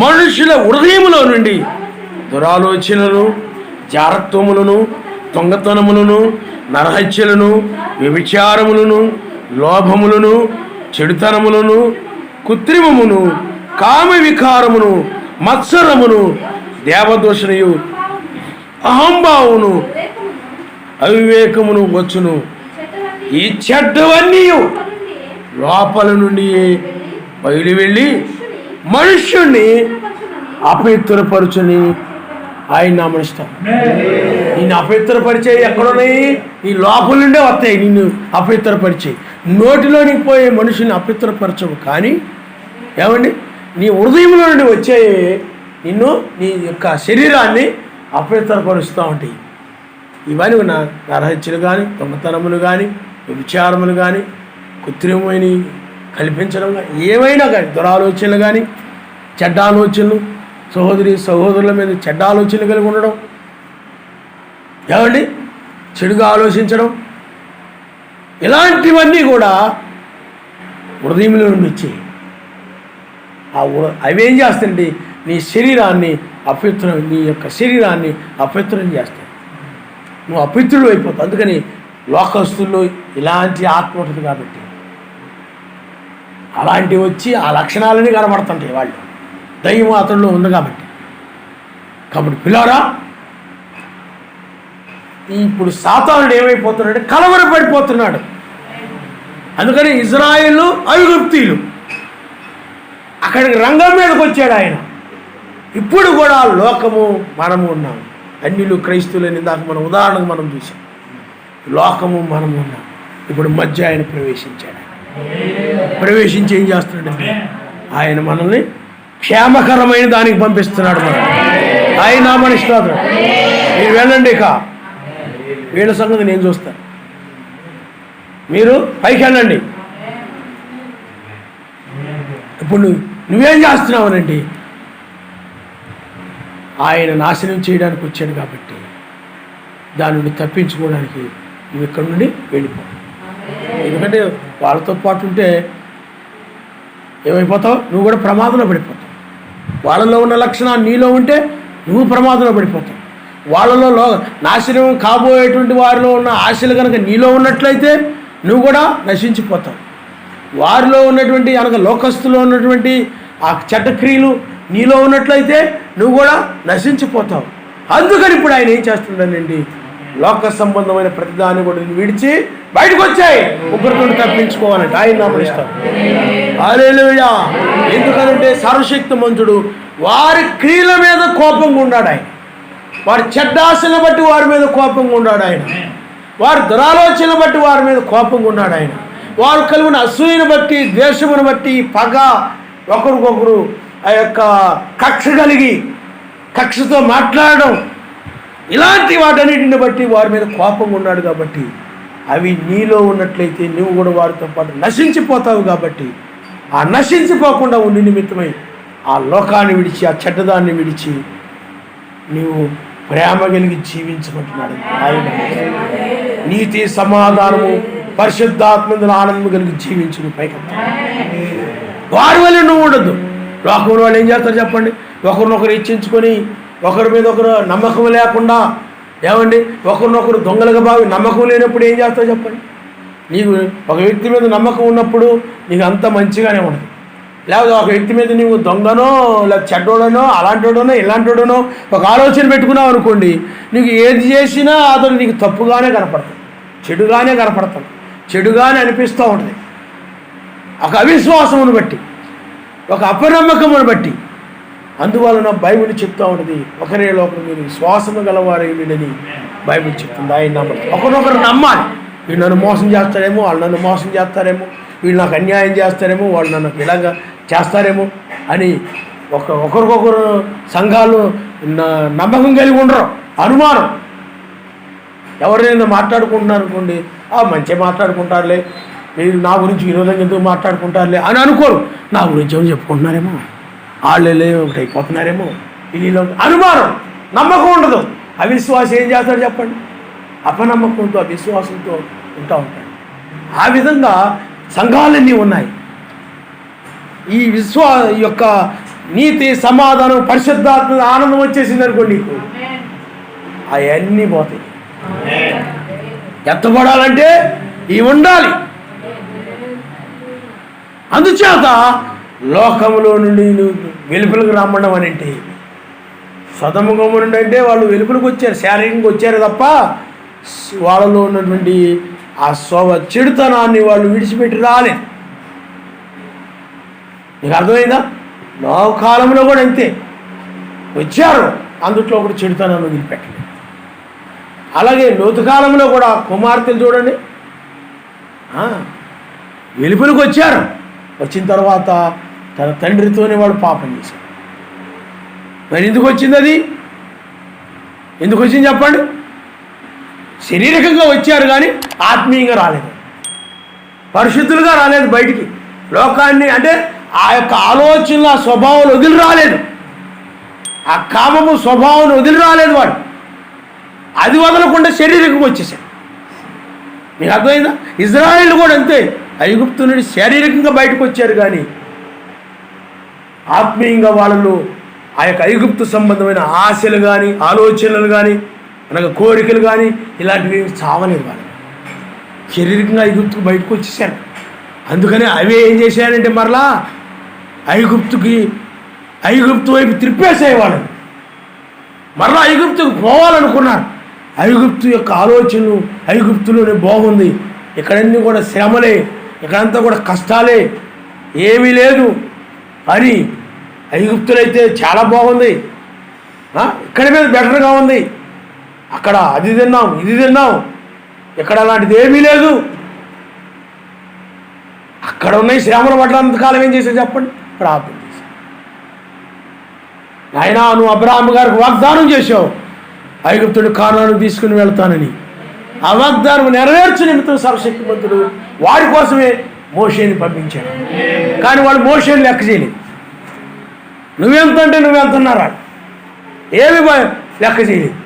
మనుషుల హృదయములో నుండి దురాలోచనలు, జారత్వములను, దొంగతనములను, నరహత్యలను, వ్యభిచారములను, లోభములను, చెడుతనములను, కృత్రిమమును, కామ వికారమును, మత్సరమును, దేవదూషణయు, అహంభావమును, అవివేకమును వచ్చును. ఈ చెడ్డవన్నీ లోపల నుండి బయలు వెళ్ళి మనుష్యుణ్ణి అపవిత్రపరచుని ఆయన నామనిస్తాం. నిన్ను అపవిత్రపరిచే ఎక్కడున్నాయి? నీ లోపల నుండే వస్తాయి. నిన్ను అపవిత్రపరిచే నోటిలోనికి పోయే మనుషుల్ని అపవిత్రపరచవు, కానీ ఏమండి నీ హృదయంలో నుండి వచ్చే నిన్ను, నీ యొక్క శరీరాన్ని అపవిత్రపరుస్తూ ఉంటాయి. ఇవన్నీ నరహత్యలు కానీ, దొంగతనములు కానీ, విచారములు కానీ, కృత్రిమమైన కల్పించడం కానీ, ఏమైనా కానీ, దురాలోచనలు కానీ, చెడ్డ ఆలోచనలు, సహోదరుల మీద చెడ్డ ఆలోచనలు కలిగి ఉండడం, ఏమండి చెడుగా ఆలోచించడం, ఇలాంటివన్నీ కూడా హృదయంలో నుండి వచ్చాయి. అవేం చేస్తాయండి, నీ యొక్క శరీరాన్ని అపవిత్రం చేస్తాయి. నువ్వు అపవిత్రుడు అయిపోతావు. అందుకని లోకస్తుల్లో ఇలాంటి ఆత్మ ఉంటుంది కాబట్టి అలాంటివి వచ్చి ఆ లక్షణాలన్నీ కనబడుతుంటాయి. వాళ్ళు దయ్యం అతనిలో ఉంది కాబట్టి పిల్లారా, ఇప్పుడు సాతానుడు ఏమైపోతున్నాడు, కలవరపడిపోతున్నాడు. అందుకని ఇజ్రాయేలు ఐగుప్తీయులు అక్కడికి రంగం మీదకి వచ్చాడు ఆయన. ఇప్పుడు కూడా లోకము మనము ఉన్నాము, అన్యులు క్రైస్తువులని ఇందాక మనం ఉదాహరణకు మనం చూసాం. లోకము మనము ఉన్నాం. ఇప్పుడు మధ్య ఆయన ప్రవేశించాడు. ప్రవేశించి ఏం చేస్తున్నాడంటే ఆయన మనల్ని క్షేమకరమైన దానికి పంపిస్తున్నాడు. ఆయన మన స్తోత్రం. మీరు వెళ్ళండి, ఇక వీళ్ళ సంగతి నేను చూస్తాను. మీరు పైకి వెళ్ళండి. ఇప్పుడు నువ్వేం చేస్తున్నావునండి, ఆయన నాశనం చేయడానికి వచ్చాడు కాబట్టి దాని నుండి తప్పించుకోవడానికి నువ్వు ఇక్కడ నుండి వెళ్ళిపో. ఎందుకంటే వాళ్ళతో పాటు ఉంటే ఏమైపోతావు, నువ్వు కూడా ప్రమాదంలో పడిపోతావు. వాళ్ళలో ఉన్న లక్షణాలు నీలో ఉంటే నువ్వు ప్రమాదంలో పడిపోతావు. వాళ్ళలో నాశనం కాబోయేటువంటి వారిలో ఉన్న ఆశలు కనుక నీలో ఉన్నట్లయితే నువ్వు కూడా నశించిపోతావు. వారిలో ఉన్నటువంటి అనగా లోకస్తులో ఉన్నటువంటి ఆ చెడ్డ క్రియలు నీలో ఉన్నట్లయితే నువ్వు కూడా నశించిపోతావు. అందుకని ఇప్పుడు ఆయన ఏం చేస్తున్నాడండి, లోక సంబంధమైన ప్రతిదాన్ని కూడా విడిచి బయటకు వచ్చాయి. ముగ్గురితో తప్పించుకోవాలంటే ఆయన నామనిస్తాడు. హల్లెలూయా. ఎందుకనంటే సర్వశక్తిమంతుడు వారి క్రియల మీద కోపంగా ఉన్నాడు ఆయన. వారి చెడ్డాశను బట్టి వారి మీద కోపంగా ఉన్నాడు ఆయన. వారి దురాలోచన బట్టి వారి మీద కోపంగా ఉన్నాడు ఆయన. వారు కలిగిన అసూయను బట్టి, ద్వేషమును బట్టి, పగ, ఒకరికొకరు ఆ యొక్క కక్ష కలిగి కక్షతో మాట్లాడడం, ఇలాంటి వాటన్నిటిని బట్టి వారి మీద కోపంగా ఉన్నాడు. కాబట్టి అవి నీలో ఉన్నట్లయితే నువ్వు కూడా వారితో పాటు నశించిపోతావు. కాబట్టి ఆ నశించిపోకుండా ఉండి నిమిత్తమై ఆ లోకాన్ని విడిచి, ఆ చెడ్డదాన్ని విడిచి నీవు ప్రేమ కలిగి జీవించమంటున్నాడు ఆయన. నీతి, సమాధానము, పరిశుద్ధాత్మ ఆనందము కలిగి జీవించు. పైకి వారి వల్ల నువ్వు ఉండద్దు. లోకంలో వాళ్ళు ఏం చేస్తారు చెప్పండి, ఒకరినొకరు ఇచ్చించుకొని ఒకరి మీద ఒకరు నమ్మకం లేకుండా, ఏమండి ఒకరినొకరు దొంగలుగా భావి నమ్మకం లేనప్పుడు ఏం చేస్తావు చెప్పండి. నీకు ఒక వ్యక్తి మీద నమ్మకం ఉన్నప్పుడు నీకు అంత మంచిగానే ఉండదు. లేకపోతే ఒక వ్యక్తి మీద నీవు దొంగనో లేకపోతే చెడ్డోడనో అలాంటివాడనో ఇలాంటివాడనో ఒక ఆలోచన పెట్టుకున్నావు అనుకోండి, నీకు ఏది చేసినా అతను నీకు తప్పుగానే కనపడతాడు, చెడుగానే కనపడతాడు, చెడుగానే అనిపిస్తూ ఉంటుంది. ఒక అవిశ్వాసమును బట్టి, ఒక అపనమ్మకమును బట్టి. అందువలన బైబిల్ చెప్తూ ఉంటుంది, ఒకరిలో ఒకరు మీరు విశ్వాసము గలవారేమిడని బైబిల్ చెప్తుంది. ఆయన నమ్మాలి, ఒకరినొకరు నమ్మాలి. వీళ్ళు నన్ను మోసం చేస్తారేమో, వాళ్ళు నన్ను మోసం చేస్తారేమో, వీళ్ళు నాకు అన్యాయం చేస్తారేమో, వాళ్ళు నన్ను ఇలాగా చేస్తారేమో అని ఒకరికొకరు సంఘాలు నమ్మకం కలిగి ఉండరు. అనుమానం. ఎవరైనా మాట్లాడుకుంటున్నారు అనుకోండి, మంచిగా మాట్లాడుకుంటారులే, మీరు నా గురించి విరోధంగా ఎందుకు మాట్లాడుకుంటారులే అని అనుకోరు. నా గురించి ఏమో చెప్పుకుంటున్నారేమో, వాళ్ళే ఒకటి అయిపోతున్నారేమో, వీళ్ళలో అనుమానం, నమ్మకం ఉండదు. అవిశ్వాసం ఏం చేస్తాడు చెప్పండి, అపనమ్మకంతో అవిశ్వాసంతో ఉంటాడు. ఆ విధంగా సంఘాలన్నీ ఉన్నాయి. ఈ యొక్క నీతి, సమాధానం, పరిశుద్ధాత్మ ఆనందం వచ్చేసింది అనుకోండి, నీకు అవన్నీ పోతాయి. ఎత్తబడాలంటే ఇవి ఉండాలి. అందుచేత లోకంలో నుండి నువ్వు వెలుపులకు రమ్మడం అని అంటే, సదముఖము నుండి అంటే వాళ్ళు వెలుపులకు వచ్చారు, శారీరకంగా వచ్చారు తప్ప వాళ్ళలో ఉన్నటువంటి ఆ చెడుతనాన్ని వాళ్ళు విడిచిపెట్టి రాలేదు. నీకు అర్థమైందా? నా కాలంలో కూడా అంతే వచ్చారు, అందుట్లో ఒకటి చెడుతనాన్ని వదిలిపెట్టలేదు. అలాగే లోతు కాలంలో కూడా కుమార్తెలు చూడండి, వెలుపులకు వచ్చారు, వచ్చిన తర్వాత తన తండ్రితోనే వాడు పాపం చేశాడు. మరి ఎందుకు వచ్చింది అది? ఎందుకు వచ్చింది చెప్పండి? శారీరకంగా వచ్చారు కానీ ఆత్మీయంగా రాలేదు, పరిశుద్ధులుగా రాలేదు బయటికి. లోకాన్ని అంటే ఆ యొక్క ఆలోచనల స్వభావాలు వదిలి రాలేదు. ఆ కామము స్వభావం వదిలి రాలేదు వాడు. అది వదలకుండా శరీరకం వచ్చేసాడు. మీకు అర్థమైందా? ఇజ్రాయేల్ కూడా అంతే, ఐగుప్తు నుండి శారీరకంగా బయటకు వచ్చారు, కానీ ఆత్మీయంగా వాళ్ళలో ఆ యొక్క ఐగుప్తు సంబంధమైన ఆశలు కానీ ఆలోచనలు కానీ అనగా కోరికలు కానీ ఇలాంటివి చావలేదు వాళ్ళు. శారీరకంగా ఐగుప్తుకు బయటకు వచ్చేసారు. అందుకని అవే ఏం చేశారంటే మరలా ఐగుప్తు వైపు త్రిప్పేసాయి వాళ్ళని. మరలా ఐగుప్తుకు పోవాలనుకున్నారు. ఐగుప్తు యొక్క ఆలోచనలు ఐగుప్తులోనే బాగుంది, ఇక్కడన్నీ కూడా శ్రమలే, ఇక్కడంతా కూడా కష్టాలే, ఏమీ లేదు అని. ఐగుప్తులో అయితే చాలా బాగుంది, ఇక్కడ మీద బెటర్గా ఉంది, అక్కడ అది తిన్నాం ఇది తిన్నాం, ఇక్కడ అలాంటిది ఏమీ లేదు. అక్కడ ఉన్నాయి శ్రమలు పడ్డంతకాలం ఏం చేశారు చెప్పండి? ప్రార్థన చేశారు. నాయనా, నువ్వు అబ్రాహాము గారికి వాగ్దానం చేశావు, ఐగుప్తుడు కానాను తీసుకుని వెళ్తానని. ఆ వాగ్దానం నెరవేర్చు నిమిత్తం సర్వశక్తిమంతుడు వాడి కోసమే మోషేని పంపించాడు. కానీ వాళ్ళు మోషేని లెక్క చేయలేదు. నువ్వెంత అంటే నువ్వెంతన్నారా, ఏమి లెక్క చేయలేదు.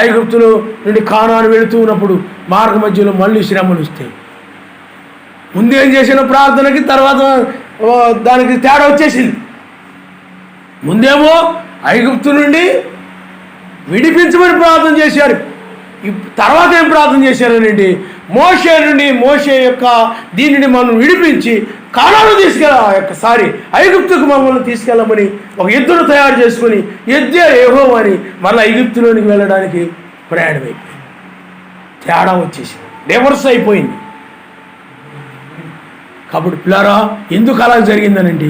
ఐగుప్తులు నుండి కానాను వెళుతూ ఉన్నప్పుడు మార్గ మధ్యలో మళ్ళీ శ్రమలు వస్తాయి. ముందేం చేసిన ప్రార్థనకి తర్వాత దానికి తేడా వచ్చేసింది. ముందేమో ఐగుప్తు నుండి విడిపించమని ప్రార్థన చేశారు, తర్వాత ఏం ప్రార్థన చేశారనండి? మోషే యొక్క దీనిని మనం విడిపించి కానాను ఐగుప్తుకు మమ్మల్ని తీసుకెళ్ళమని ఒక ఎద్దును తయారు చేసుకుని ఎద్దే యెహోవా అని మళ్ళీ ఐగుప్తులోనికి వెళ్ళడానికి ప్రయాణమైపోయింది. తేడా వచ్చేసింది, రివర్స్ అయిపోయింది. కాబట్టి పిల్లారా, ఎందుకు అలా జరిగిందనండి?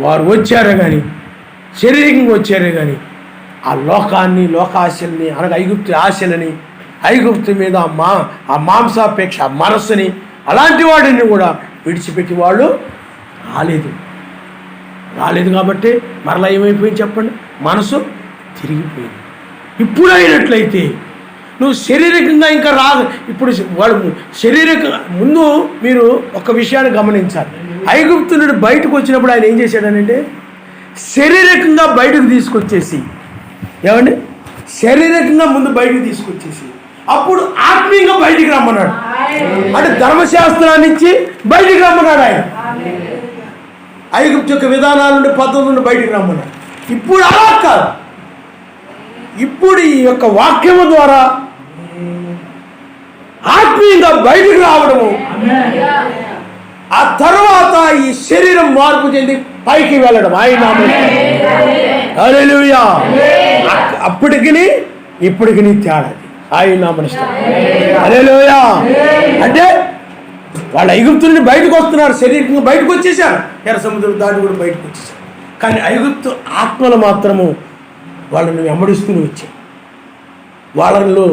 వారు వచ్చారే కానీ, శారీరకంగా వచ్చారే కానీ, ఆ లోకాన్ని లోకాశల్ని అనగా ఐగుప్తు ఆశలని, ఐగుప్తు మీద ఆ మాంసాపేక్ష మనస్సుని, అలాంటి వాడిని కూడా విడిచిపెట్టి వాళ్ళు రాలేదు కాబట్టి మరలా ఏమైపోయింది చెప్పండి? మనసు తిరిగిపోయింది. ఇప్పుడు అయినట్లయితే నువ్వు శారీరకంగా ఇంకా రాదు. ఇప్పుడు వాడు ముందు మీరు ఒక విషయాన్ని గమనించాలి. ఐగుప్తు నుండి బయటకు వచ్చినప్పుడు ఆయన ఏం చేశాడనంటే శారీరకంగా బయటకు తీసుకొచ్చేసి, ఏమండి, శారీరకంగా ముందు బయటకు తీసుకొచ్చేసి అప్పుడు ఆత్మీయంగా బయటికి రమ్మన్నాడు. అంటే ధర్మశాస్త్రాన్ని ఇచ్చి బయటికి రమ్మన్నాడు ఆయన. ఐగుప్తు యొక్క విధానాల నుండి పద్ధతుల నుండి బయటికి రమ్మన్నాడు. ఇప్పుడు అలా కాదు, ఇప్పుడు ఈ యొక్క వాక్యము ద్వారా ఆత్మీయంగా బయటికి రావడము, ఆ తర్వాత ఈ శరీరం మార్పు చెంది పైకి వెళ్ళడం. ఆయన హల్లెలూయా. అప్పటికి ఇప్పటికి తేడా ఆయన నామనిస్తాం. హల్లెలూయా. అంటే వాళ్ళు ఐగుప్తు నుండి బయటకు వస్తున్నారు, శరీరంగా బయటకు వచ్చేసారు, ఎర్ర సముద్రం దాటి కూడా బయటకు వచ్చేసారు. కానీ ఐగుప్తు ఆత్మలు మాత్రము వాళ్ళని వెంబడిస్తూనే వచ్చాయి. వాళ్ళలో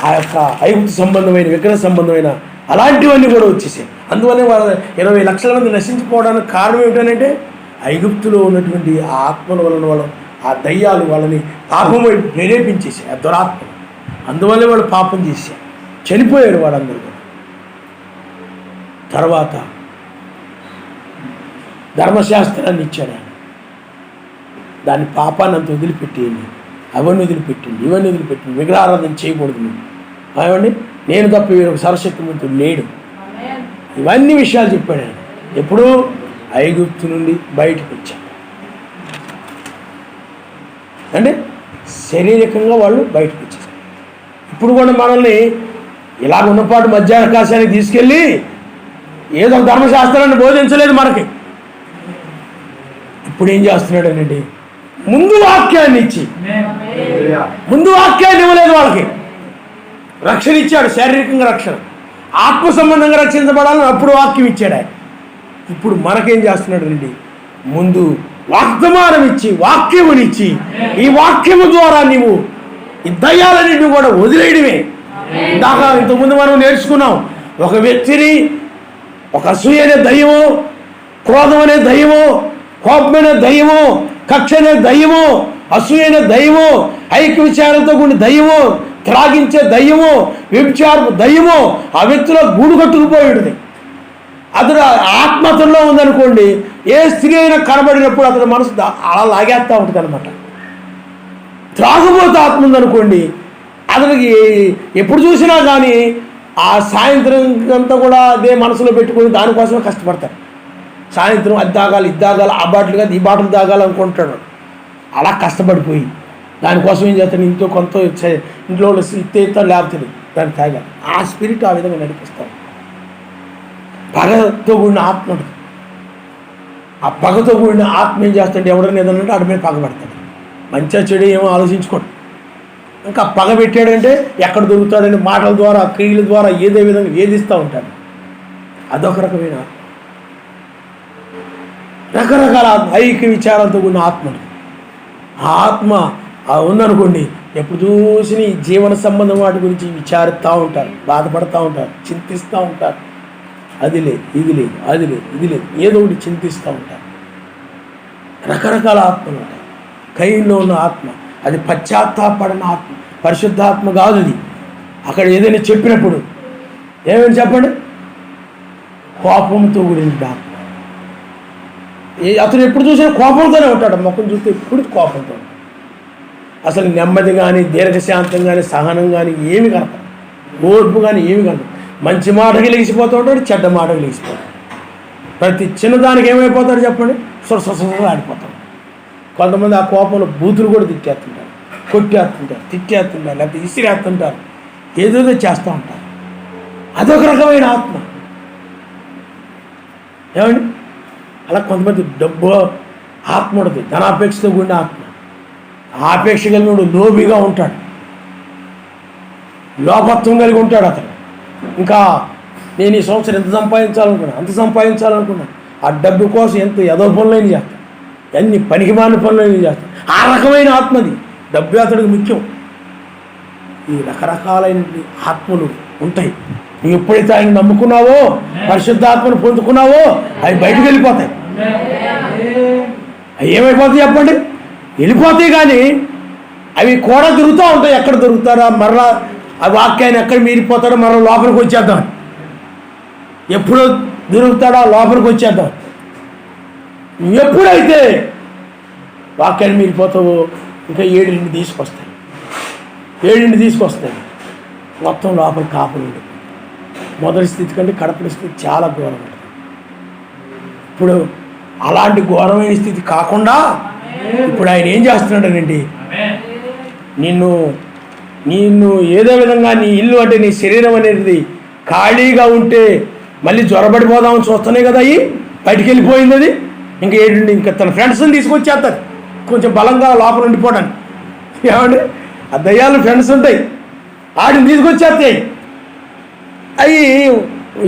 ఆ యొక్క ఐగుప్తు సంబంధమైన విగ్రహ సంబంధమైన అలాంటివన్నీ కూడా వచ్చేసాయి. అందువల్ల వాళ్ళ 20 లక్షల మంది నశించిపోవడానికి కారణం ఏమిటంటే ఐగుప్తులో ఉన్నటువంటి ఆ ఆత్మల వలన ఆ దయ్యాలు వాళ్ళని పాపం వైపు ప్రేరేపించేసాయి, ఆ దురాత్మ. అందువల్లే వాళ్ళు పాపం చేశారు, చనిపోయారు వాళ్ళందరూ కూడా. తర్వాత ధర్మశాస్త్రాన్ని ఇచ్చాడు ఆయన. దాని పాపాన్ని అంత వదిలిపెట్టేయండి, అవన్నీ వదిలిపెట్టండి, ఇవన్నీ వదిలిపెట్టండి, విగ్రహారాధన చేయకూడదు. ఏమండి, నేను తప్ప వీరు సర్వశక్తిమంతుడు లేడు. ఇవన్నీ విషయాలు చెప్పాడు ఆయన. ఎప్పుడు ఐగుప్తు నుండి బయటకు వచ్చాడు అంటే శారీరకంగా వాళ్ళు బయటకు వచ్చేసారు. ఇప్పుడు కూడా మనల్ని ఇలా ఉన్నపాటు మధ్యాకాశానికి తీసుకెళ్ళి ఏదో ధర్మశాస్త్రాన్ని బోధించలేదు మనకి. ఇప్పుడు ఏం చేస్తున్నాడు అనండి, ముందు వాక్యాన్ని ఇవ్వలేదు వాళ్ళకి. రక్షణ ఇచ్చాడు, శారీరకంగా రక్షణ, ఆత్మ సంబంధంగా రక్షించబడాలని అప్పుడు వాక్యం ఇచ్చాడు ఆయన. ఇప్పుడు మనకేం చేస్తున్నాడు అండి, ముందు వాగ్దానం ఇచ్చి వాక్యమునిచ్చి ఈ వాక్యము ద్వారా నీవు ఈ దయ్యాలన్నింటినీ కూడా వదిలేయడమే. ఇంతకుముందు మనం నేర్చుకున్నాం, ఒక వ్యక్తిని ఒక అసూయ అనే దయ్యమో, క్రోధం అనే దయ్యమో, కోపమైన దయ్యమో, కక్ష అనే దయ్యమో, అసూయ అనే దయ్యమో, ఐక్య విచారంతో కూడిన దయ్యమో, త్రాగించే దయ్యమో, వ్యభిచారపు దయ్యమో ఆ వ్యక్తిలో గూడు కట్టుకుపోయేది. అతడు ఆత్మతలో ఉందనుకోండి, ఏ స్త్రీ అయినా కనబడినప్పుడు అతని మనసు అలా లాగేస్తూ ఉంటుంది అనమాట. త్రాగుబోతు ఆత్మ ఉందనుకోండి, అతనికి ఎప్పుడు చూసినా కానీ ఆ సాయంత్రం అంతా కూడా అదే మనసులో పెట్టుకొని దానికోసమే కష్టపడతారు. సాయంత్రం అది తాగాలి, ఇది తాగాలి, ఆ బాటిల్ కాదు ఈ బాటిల్ తాగాలి అనుకుంటాడు. అలా కష్టపడిపోయి దానికోసం ఏం చేస్తాడు, ఇంట్లో కొంత ఇంట్లో ఇస్తే లేపుతాడు, దాన్ని తాగాలి. ఆ స్పిరిట్ ఆ విధంగా నడిపిస్తాడు. పగతో కూడిన ఆత్మ ఉంటుంది. ఆ పగతో కూడిన ఆత్మ ఏం చేస్తాడు, ఎవరైనా ఏదన్నా అటు మీద పగబడతాడు. మంచిగా చెడు ఏమో ఆలోచించుకోడు. ఇంకా పగ పెట్టాడంటే ఎక్కడ దొరుకుతాడని మాటల ద్వారా క్రియల ద్వారా ఏదే విధంగా వేధిస్తూ ఉంటాడు. అదొక రకమైన రకరకాల ఐక్య విచారాలతో కూడిన ఆత్మ. ఆ ఆత్మ ఉందనుకోండి, ఎప్పుడు చూసి జీవన సంబంధం వాటి గురించి విచారిస్తూ ఉంటారు, బాధపడుతూ ఉంటారు, చింతిస్తూ ఉంటారు. అది లేదు, ఇది లేదు, అది లేదు, ఇది లేదు, ఏదో ఒకటి చింతిస్తూ ఉంటారు. రకరకాల ఆత్మలు ఉంటాయి. కయ్యంలో ఉన్న ఆత్మ అది పశ్చాత్తాపడిన ఆత్మ, పరిశుద్ధాత్మ కాదు. అది అక్కడ ఏదైనా చెప్పినప్పుడు ఏమని చెప్పండి, కోపంతో కూడిన ఆత్మ. అతను ఎప్పుడు చూసినా కోపంతోనే ఉంటాడు. ముఖం చూస్తే ఎప్పుడు కోపంతో ఉంటాడు. అసలు నెమ్మది కానీ దీర్ఘశాంతం కానీ సహనం కానీ ఏమి కనపడదు, ఓర్పు కానీ ఏమి కనపడదు. మంచి మాటకి లెగిసిపోతూ ఉంటాడు, చెడ్డ మాటకి లెగిసిపోతాడు. ప్రతి చిన్నదానికి ఏమైపోతాడు చెప్పండి, సొరసొర ఆడిపోతాడు. కొంతమంది ఆ కోపంలో బూతులు కూడా తిట్టేస్తుంటారు, కొట్టేస్తుంటారు, తిట్టేస్తుంటారు, లేకపోతే ఇసిరేస్తుంటారు, ఏదేదో చేస్తూ ఉంటారు. అదొక రకమైన ఆత్మ. ఏమండి, అలా కొంతమంది డబ్బు ఆత్మ ఉంటుంది, ధనాపేక్షతో కూడిన ఆత్మ. ఆపేక్ష కలిగినోడు లోబిగా ఉంటాడు, లోపత్వం కలిగి ఉంటాడు. అతను ఇంకా నేను ఈ సంవత్సరం ఎంత సంపాదించాలనుకున్నాను, అంత సంపాదించాలనుకున్నాను, ఆ డబ్బు కోసం ఎంత ఎదో పనులైన చేస్తాను, ఎన్ని పనికిమాలిన పనులైన చేస్తాను. ఆ రకమైన ఆత్మది. డబ్బు అతడికి ముఖ్యం. ఈ రకరకాలైన ఆత్మలు ఉంటాయి. నువ్వు ఎప్పుడైతే ఆయన నమ్ముకున్నావో, పరిశుద్ధాత్మను పొందుకున్నావో, అవి బయటకు వెళ్ళిపోతాయి. అవి ఏమైపోతాయి చెప్పండి, వెళ్ళిపోతాయి. కానీ అవి కూడా దొరుకుతూ ఉంటాయి. ఎక్కడ దొరుకుతారా, మరలా ఆ వాక్యాన్ని ఎక్కడ మీరిపోతాడో మరలా లోపలికి వచ్చేద్దాం. ఎప్పుడో దొరుకుతాడో లోపలికి వచ్చేద్దాం. నువ్వు ఎప్పుడైతే వాక్యాన్ని మీరిపోతావో ఇంకా 7 తీసుకొస్తాయి, 7 తీసుకొస్తాయి. మొత్తం లోపల కాపులు ఉంటుంది. మొదటి స్థితి కంటే కడపడి స్థితి చాలా ఘోరం ఉంటుంది. ఇప్పుడు అలాంటి ఘోరమైన స్థితి కాకుండా ఇప్పుడు ఆయన ఏం చేస్తున్నాడనండి, నిన్ను ఏదో విధంగా నీ ఇల్లు అంటే నీ శరీరం అనేది ఖాళీగా ఉంటే మళ్ళీ జ్వరబడిపోదామని చూస్తున్నాయి కదా, అవి బయటికి వెళ్ళిపోయింది. అది ఇంకా ఇంకా తన ఫ్రెండ్స్ని తీసుకొచ్చేస్తారు కొంచెం బలంగా లోపల ఉండిపోవడానికి. ఏమండి, ఆ దయ్యాలు ఫ్రెండ్స్ ఉంటాయి, వాటిని తీసుకొచ్చేస్తాయి. అవి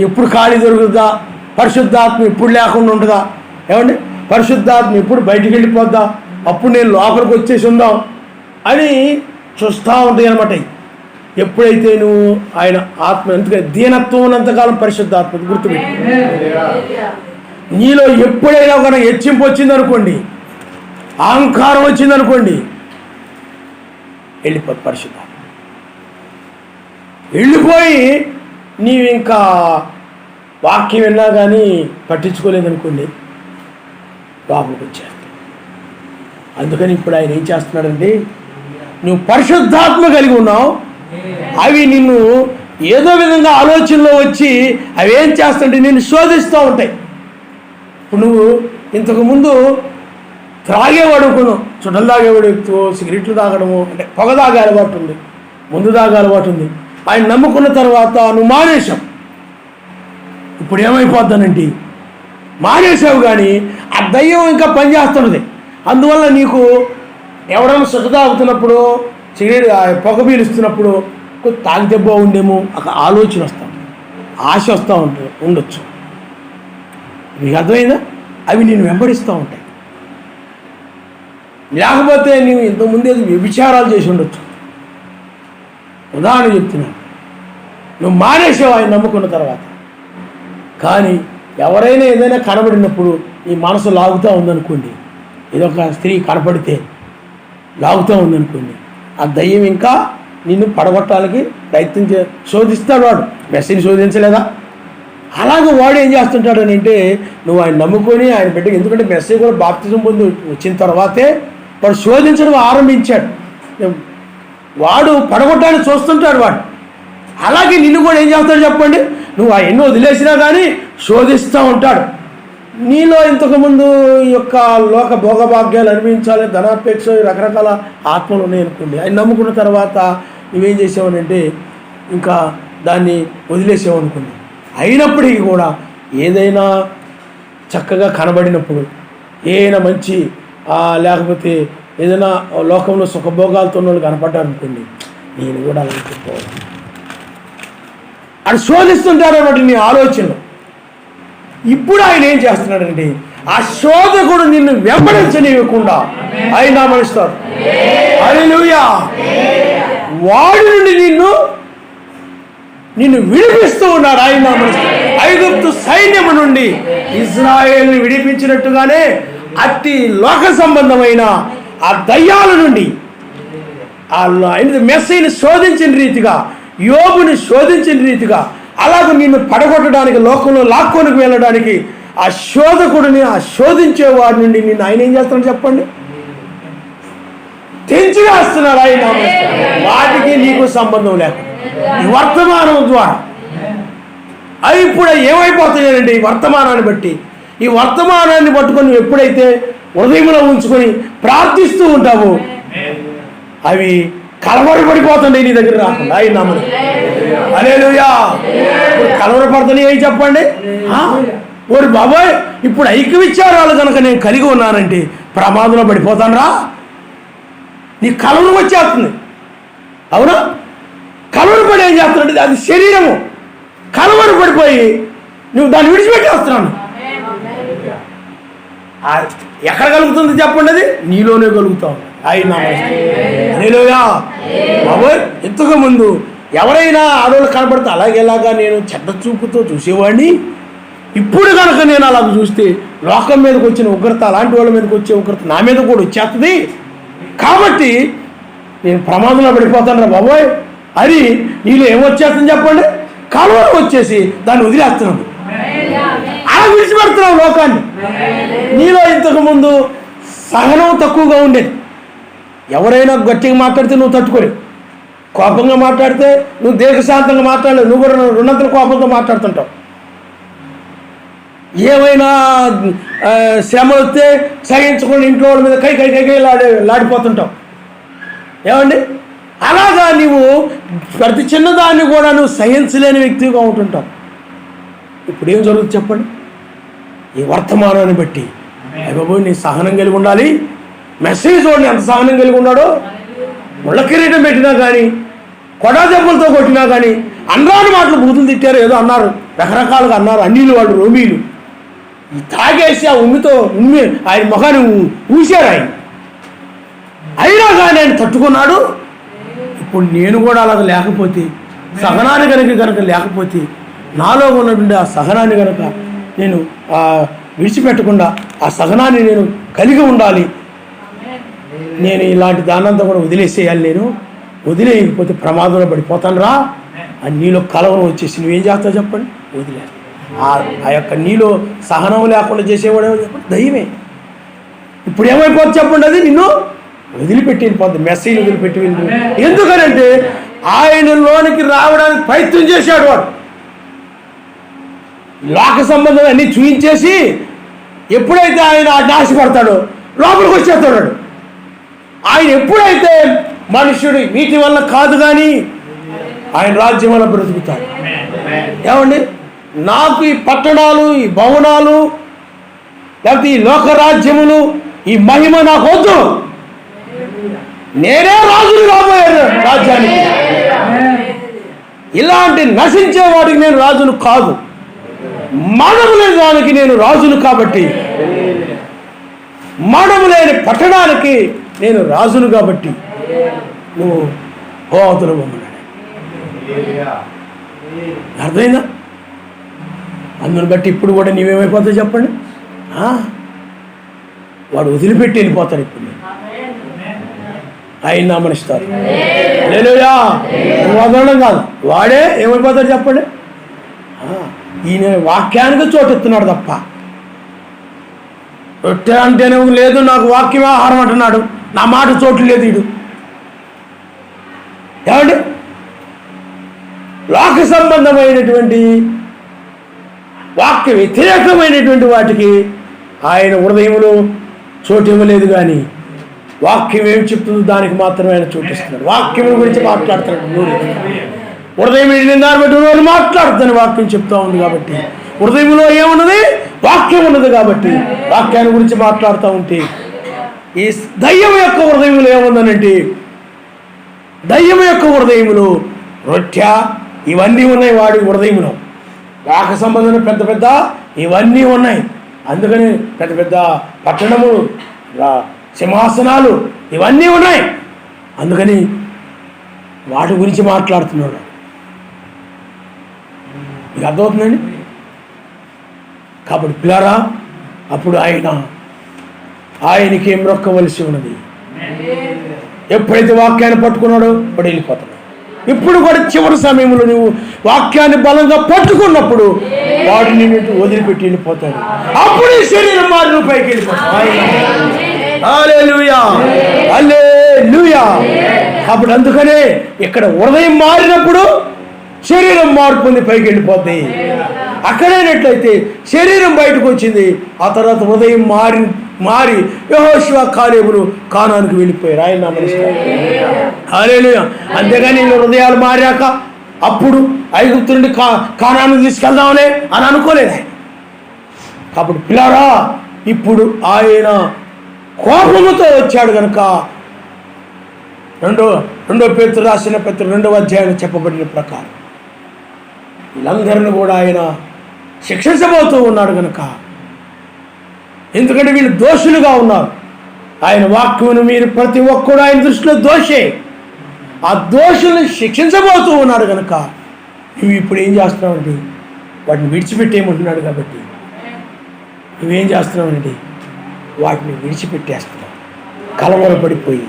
ఎప్పుడు ఖాళీ దొరుకుతుందా, పరిశుద్ధాత్మ ఎప్పుడు లేకుండా ఉంటుందా, ఏమండి పరిశుద్ధాత్మ ఎప్పుడు బయటికి వెళ్ళిపోద్దా, అప్పుడు నేను లోపలికి వచ్చేసి ఉందాం అని చూస్తూ ఉంటాయి అనమాట. ఎప్పుడైతే నువ్వు ఆయన ఆత్మ, ఎందుకంటే దీనత్వం ఉన్నంతకాలం పరిశుద్ధాత్మ గుర్తుపెట్టి, నీలో ఎప్పుడైనా ఒక హెచ్చింపు వచ్చిందనుకోండి, అహంకారం వచ్చిందనుకోండి, వెళ్ళిపోతుంది పరిశుద్ధాత్మ. వెళ్ళిపోయి నీవు ఇంకా వాక్యం విన్నా కానీ పట్టించుకోలేదనుకోండి, లోపలికి వచ్చేస్తాడు. అందుకని ఇప్పుడు ఆయన ఏం చేస్తున్నాడంటే, నువ్వు పరిశుద్ధాత్మ కలిగి ఉన్నావు, అవి నిన్ను ఏదో విధంగా ఆలోచనలో వచ్చి అవి ఏం చేస్తుంటే నిన్ను శోధిస్తూ ఉంటాయి. ఇప్పుడు నువ్వు ఇంతకుముందు త్రాగేవాడు అనుకున్నావు, చుట్టలు తాగేవాడు ఎక్కువ, సిగరెట్లు తాగడము, అంటే పొగ తాగే అలవాటు ఉంది, ముందు తాగే అలవాటు ఉంది. ఆయన నమ్ముకున్న తర్వాత నువ్వు మానేశావు. ఇప్పుడు ఏమైపోతానంటే మానేసావు, కానీ ఆ దయ్యం ఇంకా పనిచేస్తున్నది. అందువల్ల నీకు ఎవరైనా సుఖ తాగుతున్నప్పుడు, సిగరెట్ పొగ పీలుస్తున్నప్పుడు తాగితే బాగుండేమో ఒక ఆలోచన వస్తూ ఉంటుంది, ఆశ వస్తూ ఉండొచ్చు. నీకు అర్థమైందా? అవి నేను వెంబడిస్తూ ఉంటాయి. లేకపోతే నీవు ఇంతకుముందే వ్యభిచారాలు చేసి ఉండొచ్చు. ఉదాహరణ చెప్తున్నాను, నువ్వు మానేసావు ఆయన నమ్ముకున్న తర్వాత. కానీ ఎవరైనా ఏదైనా కనబడినప్పుడు నీ మనసు లాగుతూ ఉందనుకోండి, ఏదో ఒక స్త్రీ కనపడితే లాగుతూ ఉందనుకోండి, ఆ దయ్యం ఇంకా నిన్ను పడగొట్టాలకి ప్రయత్నం శోధిస్తాడు. వాడు మెస్సీని శోధించలేదా? అలాగే వాడు ఏం చేస్తుంటాడు అని అంటే, నువ్వు ఆయన నమ్ముకొని ఆయన బిడ్డకి, ఎందుకంటే మెస్సీ కూడా బాప్తిజం పొంది వచ్చిన తర్వాతే వాడు శోధించడం ఆరంభించాడు. వాడు పడగొట్టడానికి చూస్తుంటాడు వాడు. అలాగే నిన్ను కూడా ఏం చేస్తాడు చెప్పండి, నువ్వు ఆ ఎన్నో వదిలేసినా కానీ శోధిస్తూ ఉంటాడు. నీలో ఇంతకుముందు ఈ యొక్క లోక భోగభాగ్యాలు అనిపించాలి, ధనాపేక్ష, రకరకాల ఆత్మలు ఉన్నాయనుకోండి. ఆయన నమ్ముకున్న తర్వాత నువ్వేం చేసావనంటే ఇంకా దాన్ని వదిలేసావు అనుకోండి. అయినప్పటికీ కూడా ఏదైనా చక్కగా కనబడినప్పుడు, ఏదైనా మంచి లేకపోతే ఏదైనా లోకంలో సుఖభోగాలతో వాళ్ళు కనపడ్డారు అనుకోండి, నేను కూడా అలా చెప్పుకోవాలి అని శోధిస్తుంటారు అన్నమాట నీ ఆలోచనలు. ఇప్పుడు ఆయన ఏం చేస్తున్నాడంటే ఆ శోధకుడు నిన్ను వెంబడించనివ్వకుండా ఆయన మనిస్తారు. హల్లెలూయా. వాడి నుండి నిన్ను విడిపిస్తూ ఉన్నాడు ఆయన. ఐగుప్తు సైన్యము నుండి ఇజ్రాయేల్ని విడిపించినట్టుగానే అతి లోక సంబంధమైన ఆ దయ్యాల నుండి మెస్సీని శోధించిన రీతిగా, యోబుని శోధించిన రీతిగా, అలాగ నిన్ను పడగొట్టడానికి, లోకంలో లాక్కోనికి వెళ్ళడానికి ఆ శోధకుడిని, ఆ శోధించే వాడి నుండి నిన్ను ఆయన ఏం చేస్తాడు చెప్పండి, తెంచివేస్తున్నాడు ఆయన. వాటికి నీకు సంబంధం లేకుండా ఈ వర్తమానం ద్వారా అవి ఇప్పుడు ఏమైపోతున్నాయండి, ఈ వర్తమానాన్ని బట్టి, ఈ వర్తమానాన్ని పట్టుకొని నువ్వు ఎప్పుడైతే హృదయంలో ఉంచుకొని ప్రార్థిస్తూ ఉంటావో అవి కలవరపడిపోతుండే నీ దగ్గర రాకుండా ఆయన నామని. హల్లెలూయా. కలవరపడుతున్నాయి అవి చెప్పండి. ఓరి బాబాయ్, ఇప్పుడు ఐక్య విచారాలు కనుక నేను కలిగి ఉన్నానంటే ప్రమాదంలో పడిపోతాను రా. నీ కలవరం వచ్చేస్తుంది. అవునా? కలవరపడి ఏం చేస్తున్నాడు, అది శరీరము కలవరపడిపోయి నువ్వు దాన్ని విడిచిపెట్టేస్తున్నాను. ఎక్కడ కలుగుతుంది చెప్పండి, అది నీలోనే కలుగుతావు. ఆయన హల్లెలూయా. బాబోయ్, ఇంతకు ముందు ఎవరైనా ఆడవాళ్ళు కనపడితే అలాగేలాగా నేను చెడ్డ చూపుతో చూసేవాడిని. ఇప్పుడు కనుక నేను అలాగ చూస్తే లోకం మీదకి వచ్చిన ఉగ్రత, అలాంటి వాళ్ళ మీదకి వచ్చే ఉగ్రత నా మీద కూడా వచ్చేస్తుంది. కాబట్టి నేను ప్రమాదంలో పడిపోతాను రా బాబోయ్ అని నీలో ఏమొచ్చేస్తుంది చెప్పండి, కలవరం వచ్చేసి దాన్ని వదిలేస్తున్నాను, అలా విడిచిపెడుతున్నావు లోకాన్ని. నీలో ఇంతకు ముందు సహనం తక్కువగా ఉండేది. ఎవరైనా గట్టిగా మాట్లాడితే నువ్వు తట్టుకోలేవు, కోపంగా మాట్లాడితే నువ్వు దీర్ఘశాంతంగా మాట్లాడలేవు, నువ్వు కూడా రెండంతల కోపంతో మాట్లాడుతుంటావు. ఏమైనా శ్రమ వస్తే సహించుకొని ఇంట్లో వాళ్ళ మీద కై లాడిపోతుంటావు. ఏమండి, అలాగా నువ్వు ప్రతి చిన్నదాన్ని కూడా నువ్వు సహించలేని వ్యక్తిగా ఉంటుంటావు. ఇప్పుడు ఏం జరుగుతుంది చెప్పండి, ఈ వర్తమానాన్ని బట్టి బాబోయ్ నీ సహనం కలిగి ఉండాలి. మెసేజ్ చూడండి ఎంత సహనం కలిగి ఉన్నాడో. ముళ్ళ కిరీటం పెట్టినా కానీ, కొడా దెబ్బలతో కొట్టినా కానీ, అన్నాడు మాటలు బూతులు తిట్టారు, ఏదో అన్నారు, రకరకాలుగా అన్నారు. అన్నీలు వాళ్ళు రోమీలు తాగేసి ఆ ఉమ్మి ఆయన ముఖాన్ని ఊసారు ఆయన. అయినా కానీ ఆయన తట్టుకున్నాడు. ఇప్పుడు నేను కూడా అలాగ లేకపోతే, సహనాన్ని కనుక లేకపోతే, నాలో ఉన్నటువంటి ఆ సహనాన్ని కనుక నేను విడిచిపెట్టకుండా ఆ సహనాన్ని నేను కలిగి ఉండాలి. నేను ఇలాంటి దానంతా కూడా వదిలేసేయాలి. నేను వదిలేయకపోతే ప్రమాదంలో పడిపోతాను రా అని నీలో కలవరం వచ్చేసి నువ్వేం చేస్తావు చెప్పండి, వదిలే. ఆ యొక్క నీలో సహనం లేకుండా చేసేవాడేమో చెప్పండి, దయ్యమే. ఇప్పుడు ఏమైపోతుంది చెప్పండి, అది నిన్ను వదిలిపెట్టి వెళ్ళిపోద్ది, మెసేజ్ వదిలిపెట్టి వెళ్ళి. ఎందుకనంటే ఆయనలోనికి రావడానికి ప్రయత్నం చేశాడు వాడు. లోక సంబంధం అన్నీ చూయించేసి ఎప్పుడైతే ఆయన ఆశపడతాడో లోపలికి వచ్చేస్తాడు. ఆయన ఎప్పుడైతే మనుష్యుడు వీటి వల్ల కాదు కానీ ఆయన రాజ్యం వల్ల బ్రతుకుతాడు. ఏమండి, నాకు ఈ పట్టణాలు, ఈ భవనాలు, లేకపోతే ఈ లోకరాజ్యములు, ఈ మహిమ నాకు వద్దు. నేనే రాజుని కాబోయాను రాజ్యానికి. ఇలాంటి నశించే వాటికి నేను రాజును కాదు, మరణము లేని దానికి నేను రాజును. కాబట్టి మరణము లేని పట్టణానికి నేను రాజును. కాబట్టి నువ్వు పోతులు బొమ్మన్నాడు. అర్థమైందా? అందుని బట్టి ఇప్పుడు కూడా నీవేమైపోతావు చెప్పండి, వాడు వదిలిపెట్టి వెళ్ళిపోతాడు. ఇప్పుడు ఆయన నామనిస్తారు. హల్లెలూయా. వదలడం కాదు, వాడే ఏమైపోతాడు చెప్పండి. ఈయన వాక్యానికి చోటెత్తున్నాడు తప్ప రొట్టె అంటేనే లేదు, నాకు వాక్యం ఆహారం అంటున్నాడు, నా మాట చోటు లేదు. వీడు ఏమంటే లోక సంబంధమైనటువంటి వాక్య వ్యతిరేకమైనటువంటి వాటికి ఆయన హృదయంలో చోటు ఇవ్వలేదు, కానీ వాక్యం ఏమి చెప్తుందో దానికి మాత్రమే ఆయన చూపిస్తున్నాడు. వాక్యం గురించి మాట్లాడుతున్నాడు. హృదయం వెళ్ళిన దాన్ని బట్టి నోరు మాట్లాడుతాను వాక్యం చెప్తా ఉంది కాబట్టి, హృదయంలో ఏమున్నది? వాక్యం ఉన్నది కాబట్టి వాక్యాన్ని గురించి మాట్లాడుతూ ఉంటే, ఈ దయ్యం యొక్క హృదయంలో ఏముందనంటే, దయ్యం యొక్క హృదయంలో రొట్టె ఇవన్నీ ఉన్నాయి. వాడి హృదయంలో వాక సంబంధమైన పెద్ద పెద్ద ఇవన్నీ ఉన్నాయి. అందుకని పెద్ద పెద్ద పట్టణములు, సింహాసనాలు ఇవన్నీ ఉన్నాయి. అందుకని వాటి గురించి మాట్లాడుతున్నాడు. మీకు అర్థమవుతుందండి? కాబట్టి పిల్లరా, అప్పుడు ఆయనకి ఏం మొక్కవలసి ఉన్నది. ఎప్పుడైతే వాక్యాన్ని పట్టుకున్నాడో అప్పుడు వెళ్ళిపోతాడు. ఇప్పుడు కూడా చివరి సమయంలో నువ్వు వాక్యాన్ని బలంగా పట్టుకున్నప్పుడు వాడు నిన్ను వదిలిపెట్టి వెళ్ళిపోతాడు. అప్పుడు ఈ శరీరం మారి నువ్వు పైకి వెళ్ళిపోతావు. హల్లెలూయా, హల్లెలూయా. అప్పుడు అందుకనే ఇక్కడ హృదయం మారినప్పుడు శరీరం మార్పుని పైకి వెళ్ళిపోద్ది. అక్కడైనట్లయితే శరీరం బయటకు వచ్చింది, ఆ తర్వాత హృదయం మారి యెహోషువ కాలేబులు కానానికి వెళ్ళిపోయారు. ఆయన నమస్కారం. హల్లెలూయా. అంతేగాని వీళ్ళ హృదయాలు మారాక అప్పుడు ఐగుప్తు నుండి కానానికి తీసుకెళ్దాంలే అని అనుకోలేదు ఆయన. కాబట్టి పిల్లారా, ఇప్పుడు ఆయన కోపముతో వచ్చాడు కనుక రెండో పేతురు రాసిన పత్రిక 2వ అధ్యాయంలో చెప్పబడిన ప్రకారం వీళ్ళందరినీ కూడా ఆయన శిక్షించబోతూ ఉన్నాడు కనుక, ఎందుకంటే వీళ్ళు దోషులుగా ఉన్నారు. ఆయన వాక్యమును మీరు ప్రతి ఒక్కరు ఆయన దృష్టిలో దోషే. ఆ దోషుల్ని శిక్షించబోతూ ఉన్నాడు కనుక నువ్వు ఇప్పుడు ఏం చేస్తున్నావంటే వాటిని విడిచిపెట్టేయమంటున్నాడు. కాబట్టి నువ్వేం చేస్తున్నావంటే వాటిని విడిచిపెట్టేస్తున్నావు. కలవరపడిపోయి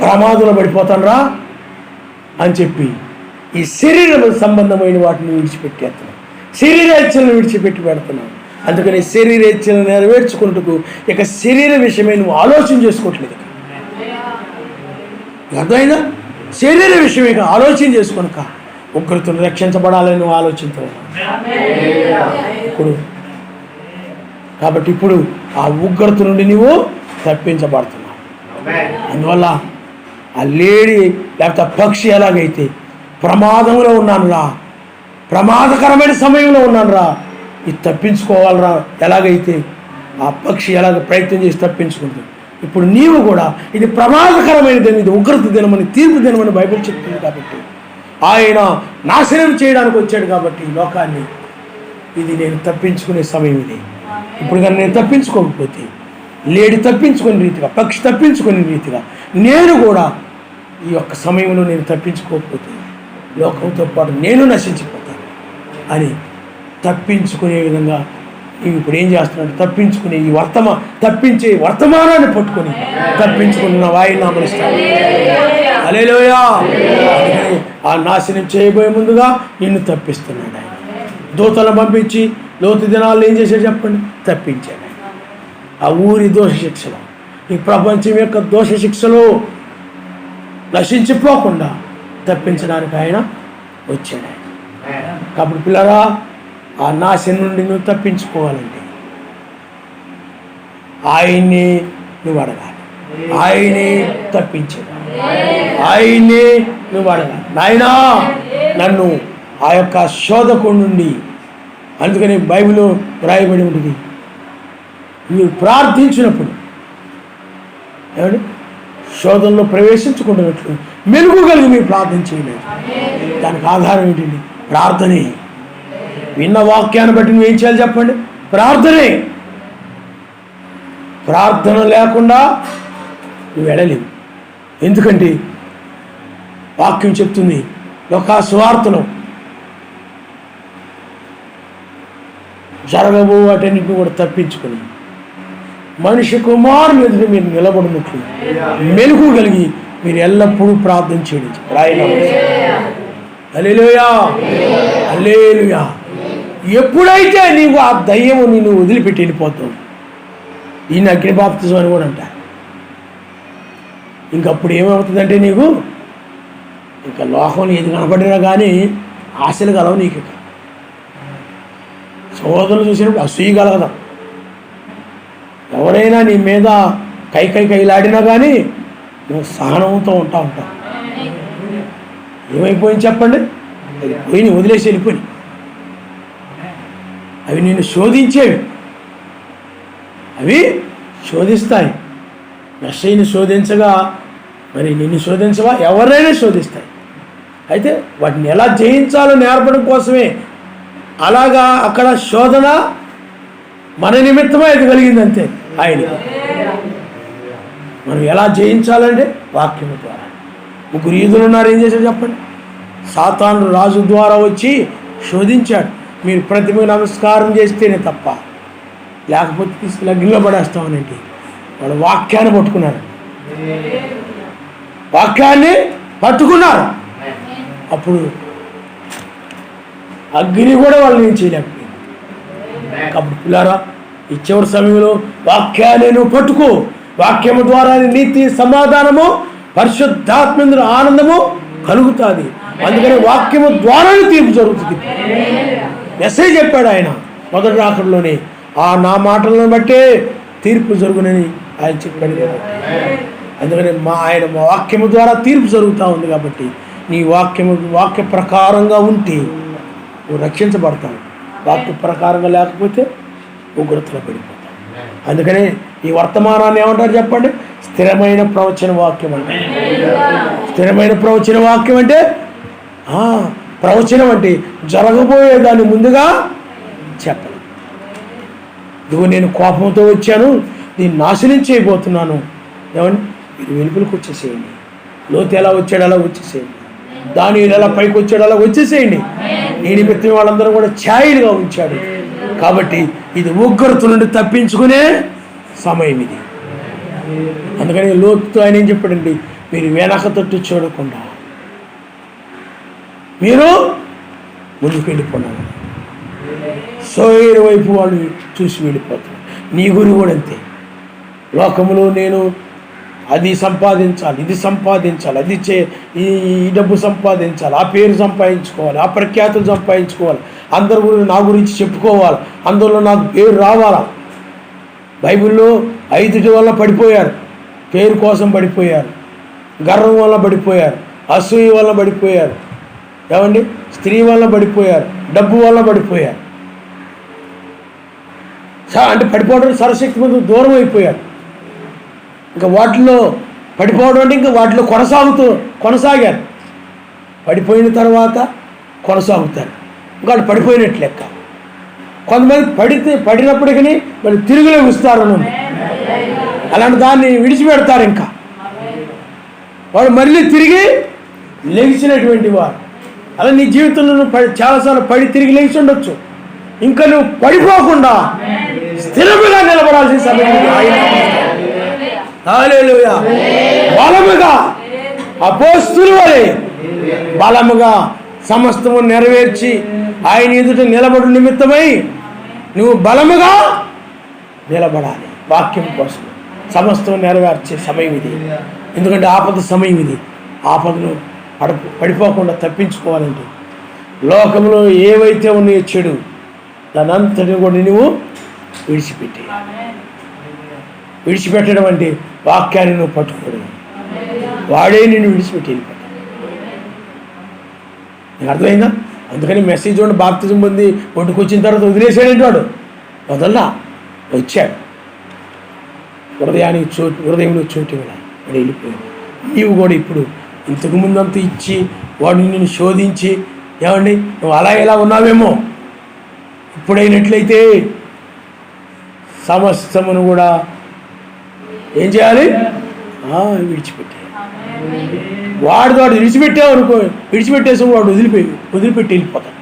ప్రమాదంలో పడిపోతానరా అని చెప్పి ఈ శరీర సంబంధమైన వాటిని విడిచిపెట్టేస్తున్నావు. శరీరేచ్ఛలను విడిచిపెట్టి పెడుతున్నావు. అందుకని శరీరేచ్ఛలను నెరవేర్చుకున్నట్టుకు ఇక శరీర విషయమై నువ్వు ఆలోచన చేసుకోవట్లేదు. అర్థమైనా? శరీర విషయం ఇక ఆలోచన చేసుకొనక ఉగ్రతను రక్షించబడాలని నువ్వు ఆలోచనతో ఇప్పుడు ఆ ఉగ్రత నుండి నువ్వు తప్పించబడుతున్నావు. అందువల్ల ఆ లేడీ లేకపోతే పక్షి ఎలాగైతే ప్రమాదంలో ఉన్నానురా, ప్రమాదకరమైన సమయంలో ఉన్నానురా, ఇది తప్పించుకోవాలరా, ఎలాగైతే ఆ పక్షి ఎలాగ ప్రయత్నం చేసి తప్పించుకుంటుంది, ఇప్పుడు నీవు కూడా ఇది ప్రమాదకరమైన దినం, ఇది ఉగ్రత దినమని, తీర్పు దినమని బైబిల్ చెప్తుంది. కాబట్టి ఆయన నాశనం చేయడానికి వచ్చాడు. కాబట్టి ఈ లోకాన్ని ఇది నేను తప్పించుకునే సమయం ఇది. ఇప్పుడు కానీ నేను తప్పించుకోకపోతే, లేడి తప్పించుకునే రీతిగా, పక్షి తప్పించుకునే రీతిగా నేను కూడా ఈ యొక్క సమయంలో నేను తప్పించుకోకపోతే లోకంతో పాటు నేను నశించిపోతాను అని తప్పించుకునే విధంగా నీవు ఇప్పుడు ఏం చేస్తున్నాడు? తప్పించుకునే ఈ తప్పించే వర్తమానాన్ని పట్టుకొని తప్పించుకున్న వాయిని అమలుస్తాడు. హల్లెలూయా. ఆ నాశనం చేయబోయే ముందుగా నిన్ను తప్పిస్తున్నాడు ఆయన. దూతలను పంపించి లోతు దినాల్లో ఏం చేశాడు చెప్పండి? తప్పించాడు ఆయన. ఆ ఊరి దోష శిక్షలో, ఈ ప్రపంచం యొక్క దోష శిక్షలో నశించిపోకుండా తప్పించడానికి ఆయన వచ్చాడు. కాబట్టి పిల్లరా, ఆ నాశనం నుండి నువ్వు తప్పించుకోవాలంటే ఆయన్ని నువ్వు అడగాలి, ఆయనే తప్పించాడు, ఆయన్ని నువ్వు అడగాలి. నాయనా నన్ను ఆ యొక్క శోధకుడి నుండి, అందుకని బైబిల్లో వ్రాయబడి ఉంటుంది, నువ్వు ప్రార్థించినప్పుడు ఏమండి శోధనలో ప్రవేశించుకుంటున్నట్లు మెలుగు కలిగి మీరు ప్రార్థన చేయలేదు. దానికి ఆధారం ఏంటండి? ప్రార్థనే. విన్న వాక్యాన్ని బట్టి నువ్వేం చేయాలి చెప్పండి? ప్రార్థనే. ప్రార్థన లేకుండా నువ్వు వెళ్ళలేవు. ఎందుకంటే వాక్యం చెప్తుంది ఒక సువార్తలో జరగబో వాటన్నిటిని కూడా తప్పించుకొని మనిషి కుమారుని ఎదుట మీరు నిలబడినట్లు మెలుగు కలిగి మీరు ఎల్లప్పుడూ ప్రార్థన చేయండి. హల్లెలూయా, హల్లెలూయా. ఎప్పుడైతే నీవు ఆ దయ్యము నిన్ను వదిలిపెట్టి వెళ్ళిపోతావు, ఈయన అగ్ని బాప్తిజం అని కూడా అంటారు. ఇంకప్పుడు ఏమవుతుందంటే నీకు ఇంకా లోకంలో ఏది కనపడినా కానీ ఆశలు కలవు నీకు. ఇక సోదరులు చూసినప్పుడు అసూయ కలగదాం. ఎవరైనా నీ మీద కైలాడినా కానీ నువ్వు సహనంతో ఉంటావు. ఏమైపోయింది చెప్పండి? పోయి వదిలేసి వెళ్ళిపోయి. అవి నిన్ను శోధించేవి, అవి శోధిస్తాయి. మెస్సీని శోధించగా మరి నిన్ను శోధించవా? ఎవరైనా శోధిస్తాయి. అయితే వాటిని ఎలా జయించాలో నేర్పడం కోసమే అలాగా అక్కడ శోధన మన నిమిత్తమే అది కలిగింది అంతే. ఆయన మనం ఎలా జయించాలంటే వాక్యము ద్వారా. ముగ్గురు యూదులు ఉన్నారు, ఏం చేశారు చెప్పండి? సాతాను రాజు ద్వారా వచ్చి శోధించాడు. మీరు ప్రతిమ నమస్కారం చేస్తేనే తప్ప, లేకపోతే తీసుకుని అగ్నిలో పడేస్తామనండి. వాడు వాక్యాన్ని పట్టుకున్నారు, వాక్యాన్ని పట్టుకున్నారు. అప్పుడు అగ్ని కూడా వాళ్ళని ఏం చేయలేకపోయింది. కాబట్టి పిల్లారా, ఈ చివరి సమయంలో వాక్యాన్ని నువ్వు పట్టుకో. వాక్యము ద్వారా నీతి, సమాధానము, పరిశుద్ధాత్మేంద్ర ఆనందము కలుగుతుంది. అందుకని వాక్యము ద్వారానే తీర్పు జరుగుతుంది. మెసేజ్ చెప్పాడు ఆయన మొదటి రాకడలోనే, నా మాటలను బట్టే తీర్పు జరుగునని ఆయన చెప్పాడు కాబట్టి. అందుకని ఆయన వాక్యము ద్వారా తీర్పు జరుగుతూ ఉంది కాబట్టి నీ వాక్య ప్రకారంగా ఉంటే నువ్వు రక్షించబడతావు. వాక్య ప్రకారంగా లేకపోతే ఉగ్రతలో పడిపోతావు. అందుకని ఈ వర్తమానాన్ని ఏమంటారు చెప్పండి? స్థిరమైన ప్రవచన వాక్యం అంటారు. స్థిరమైన ప్రవచన వాక్యం అంటే ప్రవచనం అంటే జరగబోయేదాన్ని ముందుగా చెప్పాలి. ఇదిగో నేను కోపంతో వచ్చాను, దీన్ని నాశనం చేయబోతున్నాను. ఏమండి? మీరు వెలుపులకు వచ్చేసేయండి. లోతు ఎలా వచ్చాడు అలా వచ్చేసేయండి. దానియేలు ఎలా పైకి వచ్చాడు అలా వచ్చేసేయండి. నీ నిమిత్తం వాళ్ళందరూ కూడా ఛాయలుగా ఉంచాడు. కాబట్టి ఇది ఉగ్రత నుండి తప్పించుకునే సమయం ఇది. అందుకని లోతుతో ఆయన ఏం చెప్పాడండి? మీరు వెనక తట్టు చూడకుండా మీరు ముందుకు వెళ్ళిపోయినారు. సోయరు వైపు వాళ్ళు చూసి వెళ్ళిపోతారు. నీ గురి కూడా అంతే. లోకంలో నేను అది సంపాదించాలి, ఇది సంపాదించాలి, ఈ డబ్బు సంపాదించాలి, ఆ పేరు సంపాదించుకోవాలి, ఆ ప్రఖ్యాతులు సంపాదించుకోవాలి, అందరి గురించి నా గురించి చెప్పుకోవాలి, అందరిలో నాకు పేరు రావాలా. బైబిల్లో 5 వల్ల పడిపోయారు. పేరు కోసం పడిపోయారు, గర్వం వల్ల పడిపోయారు, అసూయ వల్ల పడిపోయారు, ఏమండి స్త్రీ వల్ల పడిపోయారు, డబ్బు వల్ల పడిపోయారు. అంటే పడిపోవడం సరశక్తి ముందు దూరం అయిపోయారు. ఇంకా వాటిలో పడిపోవడం అంటే ఇంకా వాటిలో కొనసాగారు. పడిపోయిన తర్వాత కొనసాగుతారు. ఇంకా వాళ్ళు పడిపోయినట్లు లెక్క. కొంతమంది పడినప్పటికీ మళ్ళీ తిరిగి లెగుస్తారు. అలాంటి దాన్ని విడిచిపెడతారు. ఇంకా వాడు మళ్ళీ తిరిగి లెగిసినటువంటి వారు. అలా నీ జీవితంలో నువ్వు చాలాసార్లు పడి తిరిగి లేచి ఉండొచ్చు. ఇంకా నువ్వు పడిపోకుండా స్థిరముగా నిలబడాల్సిన సమయం. హల్లెలూయా. బలముగా అపోస్తలుల వలె బలముగా సమస్తము నెరవేర్చి ఆయన ఎదుట నిలబడు నిమిత్తమై నువ్వు బలముగా నిలబడాలి. వాక్యం కోసం సమస్తం నెరవేర్చే సమయం ఇది. ఎందుకంటే ఆపద సమయం ఇది. ఆపదను పడిపోకుండా తప్పించుకోవాలంటే లోకంలో ఏవైతే ఉన్నాయో చెడు దాని అంతటిని కూడా నువ్వు విడిచిపెట్టడం అంటే వాక్యాన్ని నువ్వు పట్టుకోవడం. వాడే నిన్ను విడిచిపెట్టి వెళ్ళిపోతాడు. నీకు అర్థమైందా? అందుకని మెసేజ్ చూడండి, బాప్తిజం పొంది ఒడ్డుకు వచ్చిన తర్వాత వదిలేసాడంటే వాడు వదల్లా, వచ్చాడు. హృదయంలో చోటు వాడు వెళ్ళిపోయాడు. నీవు కూడా ఇప్పుడు ఇంతకు ముందంతా ఇచ్చి వాడిని నిన్ను శోధించి ఏమండి నువ్వు అలా ఎలా ఉన్నావేమో, ఇప్పుడైనట్లయితే సమస్తమును కూడా ఏం చేయాలి? విడిచిపెట్టే. వాడు విడిచిపెట్టావు అనుకో, విడిచిపెట్టేసి వాడు వదిలిపెట్టి వెళ్ళిపోతాడు.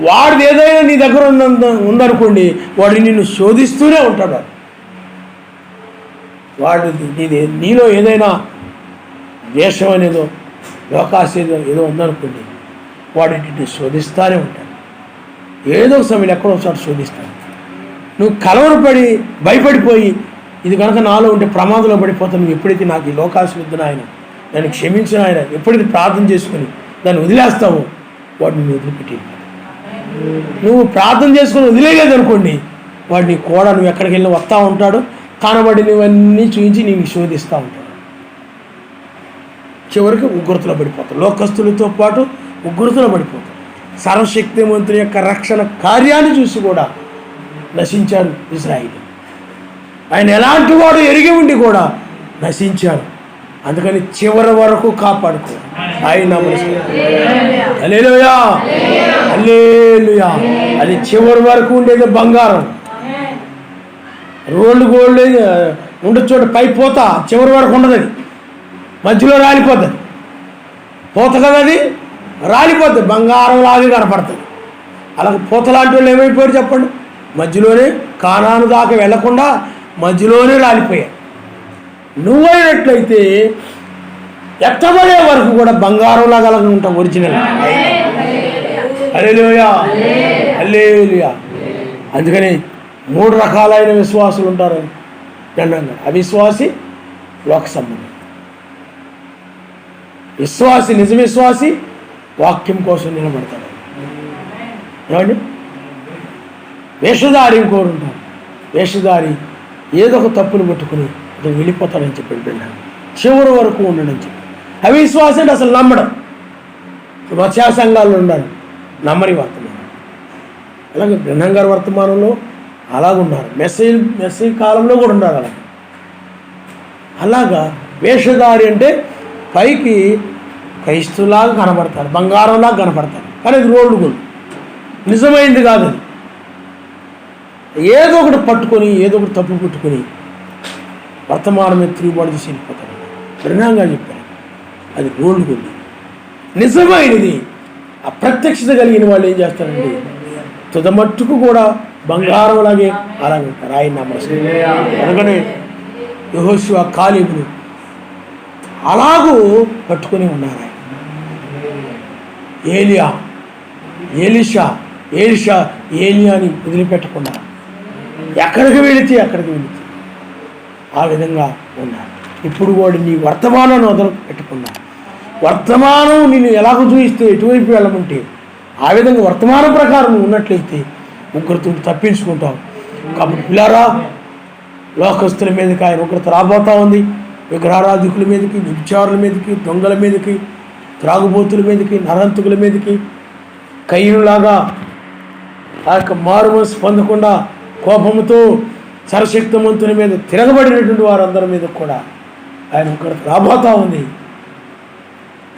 వాడిది ఏదైనా నీ దగ్గర ఉందనుకోండి, వాడు నిన్ను శోధిస్తూనే ఉంటాడు. వాడు నీలో ఏదైనా ద్వేషం అనేదో లోకాశేదో ఏదో ఉందనుకోండి, వాడు నిన్ను శోధిస్తూనే ఉంటాడు. ఏదో సమయం ఎక్కడో ఒకసారి శోధిస్తాడు. నువ్వు కలవరపడి భయపడిపోయి ఇది కనుక నాలో ఉంటే ప్రమాదంలో పడిపోతాను, నువ్వు ఎప్పుడైతే నాకు ఈ లోకాశ వద్దు నాయన, దాన్ని క్షమించిన ఆయన ఎప్పుడైతే ప్రార్థన చేసుకుని దాన్ని వదిలేస్తావో వాడు నిన్ను వదిలిపెట్టి, నువ్వు ప్రార్థన చేసుకుని వదిలేదనుకోండి వాడు నీ కూడా నువ్వు ఎక్కడికి వెళ్ళి వస్తూ ఉంటాడు, కనబడినవన్నీ చూపించి నీకు శోధిస్తూ ఉంటాడు. చివరికి ఉగ్రతలో పడిపోతాడు, లోకస్తులతో పాటు ఉగ్రతలో పడిపోతాడు. సర్వశక్తిమంతుని యొక్క రక్షణ కార్యాన్ని చూసి కూడా నశించారు ఇశ్రాయేలు. ఆయన ఎలాంటి వాడు ఎరిగి ఉండి కూడా నశించారు. అందుకని చివరి వరకు కాపాడుకో ఆయన. హల్లెలూయా, హల్లెలూయా. అది చివరి వరకు ఉండేది బంగారం. రోల్డ్ గోల్డ్ ఉండదు చోట పై పోత చివరి వరకు ఉండదు, అది మధ్యలో రాలిపోతుంది. పోత కదా అది రాలిపోతుంది, బంగారం లాగే కనపడుతుంది. అలాగే పూత లాంటి వాళ్ళు ఏమైపోయారు చెప్పండి, మధ్యలోనే కానాను దాకా వెళ్లకుండా మధ్యలోనే రాలిపోయారు. నువ్వైనట్లయితే ఎత్తబడే వరకు కూడా బంగారం లాగా అలాగే ఉంటావు ఒరిజినల్. హల్లెలూయా, హల్లెలూయా. అందుకని 3 రకాలైన విశ్వాసులు ఉంటారని దండంగా. అవిశ్వాసి, లోక సంబంధం. విశ్వాసి, నిజ విశ్వాసి వాక్యం కోసం నిలబడతాడు. ఏమండి, వేషధారి ఇంకోరు ఉంటారు. వేషధారి ఏదో ఒక తప్పును పట్టుకుని అతను వెళ్ళిపోతాడని చెప్పి వెళ్ళాను, చివరి వరకు ఉండడని చెప్పి. అవిశ్వాసం అంటే అసలు నమ్మడం. మత్స్య సంఘాల్లో ఉండాలి, నమ్మని వర్తమానం. అలాగే బ్రహ్మం గారి వర్తమానంలో అలాగున్నారు, మెస్సేజ్ కాలంలో కూడా ఉన్నారు అలాగే. అలాగా వేషధారి అంటే పైకి క్రైస్తులాగా కనబడతారు, బంగారంలాగా కనబడతారు, కానీ అది రోడ్డు గోల్డ్, నిజమైంది కాదు. అది ఏదో ఒకటి పట్టుకొని ఏదో ఒకటి తప్పు పుట్టుకొని వర్తమానం మీద తిరుగుబాటు చేసి వెళ్ళిపోతారు. బ్రహ్మంగా చెప్పారు అది గోల్డ్ గోల్డ్. నిజమైనది అప్రత్యక్షత కలిగిన వాళ్ళు ఏం చేస్తారండి, తుదమట్టుకు కూడా బంగారంలాగే అలాగే ఉంటారు. ఆయన నమ్మకం. అందుకనే యెహోషువ, కాలేబులు అలాగూ పట్టుకొని ఉన్నారు. ఆయన ఏలియా, ఎలీషా, ఏలియాని వదిలిపెట్టకుండా ఎక్కడికి వెళితే ఆ విధంగా ఉన్నారు. ఇప్పుడు కూడా నీ వర్తమానాన్ని వదలు పెట్టుకున్నా, వర్తమానం నేను ఎలాగో చూపిస్తే ఎటువైపు వెళ్ళమంటే ఆ విధంగా వర్తమానం ప్రకారం ఉన్నట్లయితే ఉగ్రత తప్పించుకుంటాం. కాబట్టి పిల్లారా, లోకస్తుల మీదకి ఆయన ఉగ్రత రాబోతూ ఉంది. విగ్రహారాధికుల మీదకి, వ్యభిచారుల మీదకి, దొంగల మీదకి, త్రాగుబోతుల మీదకి, నరహంతకుల మీదకి, కయ్యూలాగా ఆ యొక్క మారు మనసు పొందకుండా కోపంతో సర్వశక్తిమంతుని మీద తిరగబడినటువంటి వారందరి మీద కూడా ఆయన ఉగ్రత రాబోతూ ఉంది.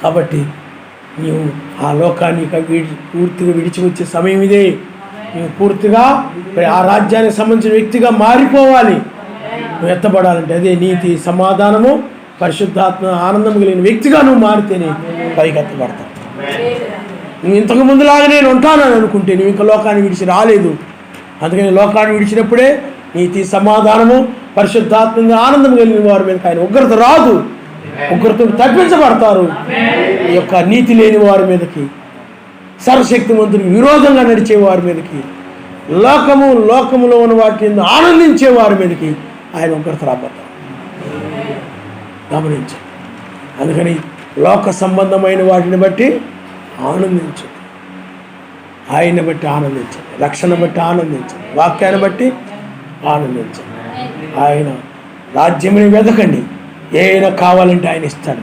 కాబట్టి నీవు ఆ లోకాన్ని పూర్తిగా విడిచి వచ్చే సమయం ఇదే. నువ్వు పూర్తిగా ఆ రాజ్యానికి సంబంధించిన వ్యక్తిగా మారిపోవాలి. నువ్వు ఎత్తబడాలంటే అదే నీతి, సమాధానము, పరిశుద్ధాత్మ, ఆనందం కలిగిన వ్యక్తిగా నువ్వు మారితేనే పైకి ఎత్తబడతావు. నువ్వు ఇంతకు ముందులాగా నేను ఉంటానని అనుకుంటే నువ్వు ఇంకా లోకాన్ని విడిచి రాలేదు. అందుకని లోకాన్ని విడిచినప్పుడే నీతి, సమాధానము, పరిశుద్ధాత్మ, ఆనందం కలిగిన వారి మీద ఆయన ఉగ్రత రాదు. ఉగ్రతకు తప్పించబడతారు. ఈ యొక్క నీతి లేని వారి మీదకి, సర్వశక్తిమంతునికి విరోధంగా నడిచే వారి మీదకి, లోకములో ఉన్న వాటిని ఆనందించే వారి మీదకి ఆయన ఉగ్రత రాబోతారు. గమనించండి. అందుకని లోక సంబంధమైన వాటిని బట్టి ఆనందించండి, ఆయన్ని బట్టి ఆనందించండి, రక్షణ బట్టి ఆనందించండి, వాక్యాన్ని బట్టి ఆనందించండి. ఆయన రాజ్యముని వెతకండి, ఏమైనా కావాలంటే ఆయన ఇస్తాడు.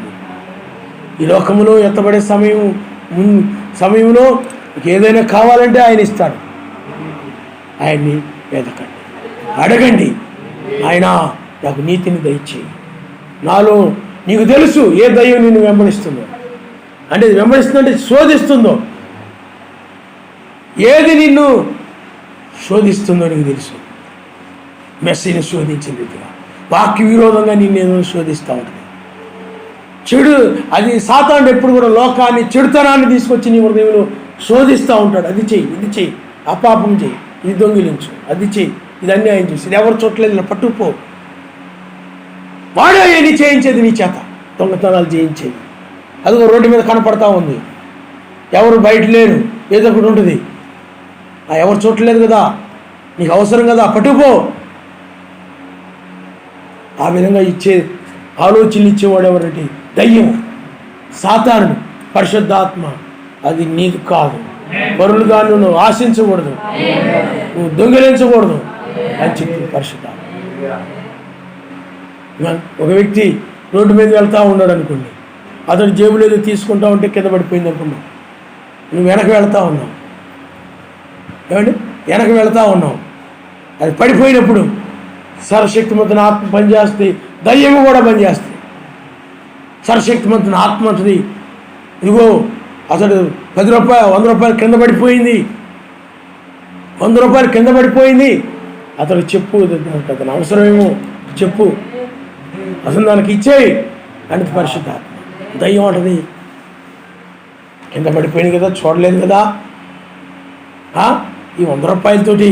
ఈ లోకములో ఎత్తబడే సమయంలో ఏదైనా కావాలంటే ఆయన ఇస్తాడు. ఆయన్ని వెతకండి, అడగండి. ఆయన నాకు నీతిని దయచేయి, నాలో నీకు తెలుసు ఏ దయ్యం నిన్ను వెంబడిస్తుందో, అంటే వెంబడిస్తుందంటే శోధిస్తుందో, ఏది నిన్ను శోధిస్తుందో నీకు తెలుసు. మెస్సీని శోధించిన రీతిగా వాక్య విరోధంగా నిన్నేదో శోధిస్తూ ఉంటుంది. చెడు అది సాతానుడు ఎప్పుడు కూడా లోకాన్ని, చెడుతనాన్ని తీసుకొచ్చి నీ హృదయంలో శోధిస్తూ ఉంటాడు. అది చెయ్యి, ఇది చెయ్యి, అపాపం చెయ్యి, ఇది దొంగిలించు, అది చెయ్యి, ఇది అన్యాయం చేసి, ఇది ఎవరు చోట్లేదు ఇలా పట్టుకుపో. వాడే నీ చేయించేది, నీ చేత దొంగతనాలు చేయించేది. అదిగో రోడ్డు మీద కనపడతా ఉంది, ఎవరు బయట లేరు, ఏదో ఒకటి ఉంటుంది. ఎవరు చూడలేదు కదా, నీకు అవసరం కదా, పట్టుకుపో. ఆ విధంగా ఆలోచనలు ఇచ్చేవాడు ఎవరంటే దయ్యం. సాతాను పరిశుద్ధాత్మ అది నీది కాదు, పరులుగా నువ్వు ఆశించకూడదు, నువ్వు దొంగిలించకూడదు అని చెప్పి పరిశుద్ధాత్మ. ఒక వ్యక్తి రోడ్డు మీద వెళ్తూ ఉన్నాడు అనుకోండి, అతడు జేబులో ఏదో తీసుకుంటా ఉంటే కింద పడిపోయింది అనుకున్నావు, నువ్వు వెనక వెళ్తూ ఉన్నావు, ఏమండి వెనక వెళ్తూ ఉన్నావు, అది పడిపోయినప్పుడు సర్వశక్తిమంతుని ఆత్మ పనిచేస్తే దయ్యము కూడా పనిచేస్తుంది. సర్వశక్తిమంతుని ఆత్మ అంటుంది, ఇదిగో అతడు 10 రూపాయలు 100 రూపాయలు కింద పడిపోయింది, 100 రూపాయలు కింద పడిపోయింది, అతడు చెప్పు, అతను అవసరమేమో చెప్పు, అసలు దానికి ఇచ్చేయి అంటే పరిశుద్ధాత్మ. దయ్యం అంటది, కింద పడిపోయింది కదా, చూడలేదు కదా, ఈ 100 రూపాయలతోటి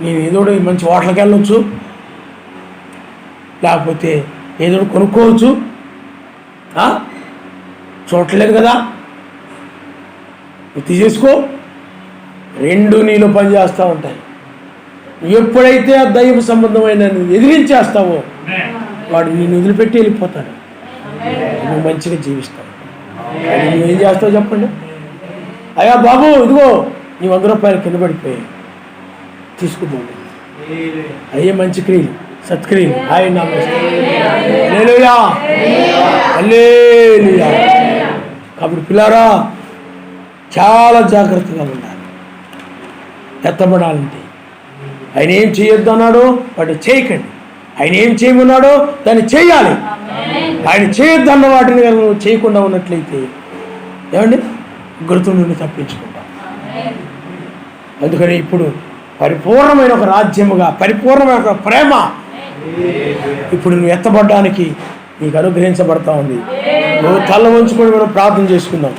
నేను ఏదో మంచి హోటల్కి వెళ్ళొచ్చు, లేకపోతే ఏదో కొనుక్కోవచ్చు, చూడలేదు కదా, తీసేసుకో. 2 నీలో పనిచేస్తూ ఉంటాయి. ఎప్పుడైతే ఆ దైవ సంబంధమైన ఎదిరించేస్తావో వాడు నేను వదిలిపెట్టి వెళ్ళిపోతాడు, నువ్వు మంచిగా జీవిస్తావు. కానీ నువ్వేం చేస్తావు చెప్పండి, అయ్యా బాబు ఇదిగో నీ 100 రూపాయలు కింద పడిపోయాయి, తీసుకుపోండి. అయ్యే మంచి క్రియలు, సత్క్రియలు. ఆయన హల్లెలూయా హల్లెలూయా. కాబట్టి పిల్లారా చాలా జాగ్రత్తగా ఉండాలి. ఎత్తబడాలంటే ఆయన ఏం చేయొద్దు అన్నాడో వాటిని చేయకండి, ఆయన ఏం చేయమన్నాడో దాన్ని చేయాలి. ఆయన చేయొద్దు అన్న వాటిని నువ్వు చేయకుండా ఉన్నట్లయితే ఏమండి గుర్తు నుండి తప్పించుకుంటాం. అందుకని ఇప్పుడు పరిపూర్ణమైన ఒక రాజ్యముగా, పరిపూర్ణమైన ఒక ప్రేమ ఇప్పుడు నువ్వు ఎత్తబడడానికి నీకు అనుగ్రహించబడతా ఉంది. నువ్వు తల వంచుకొని మనం ప్రార్థన చేసుకుందాం.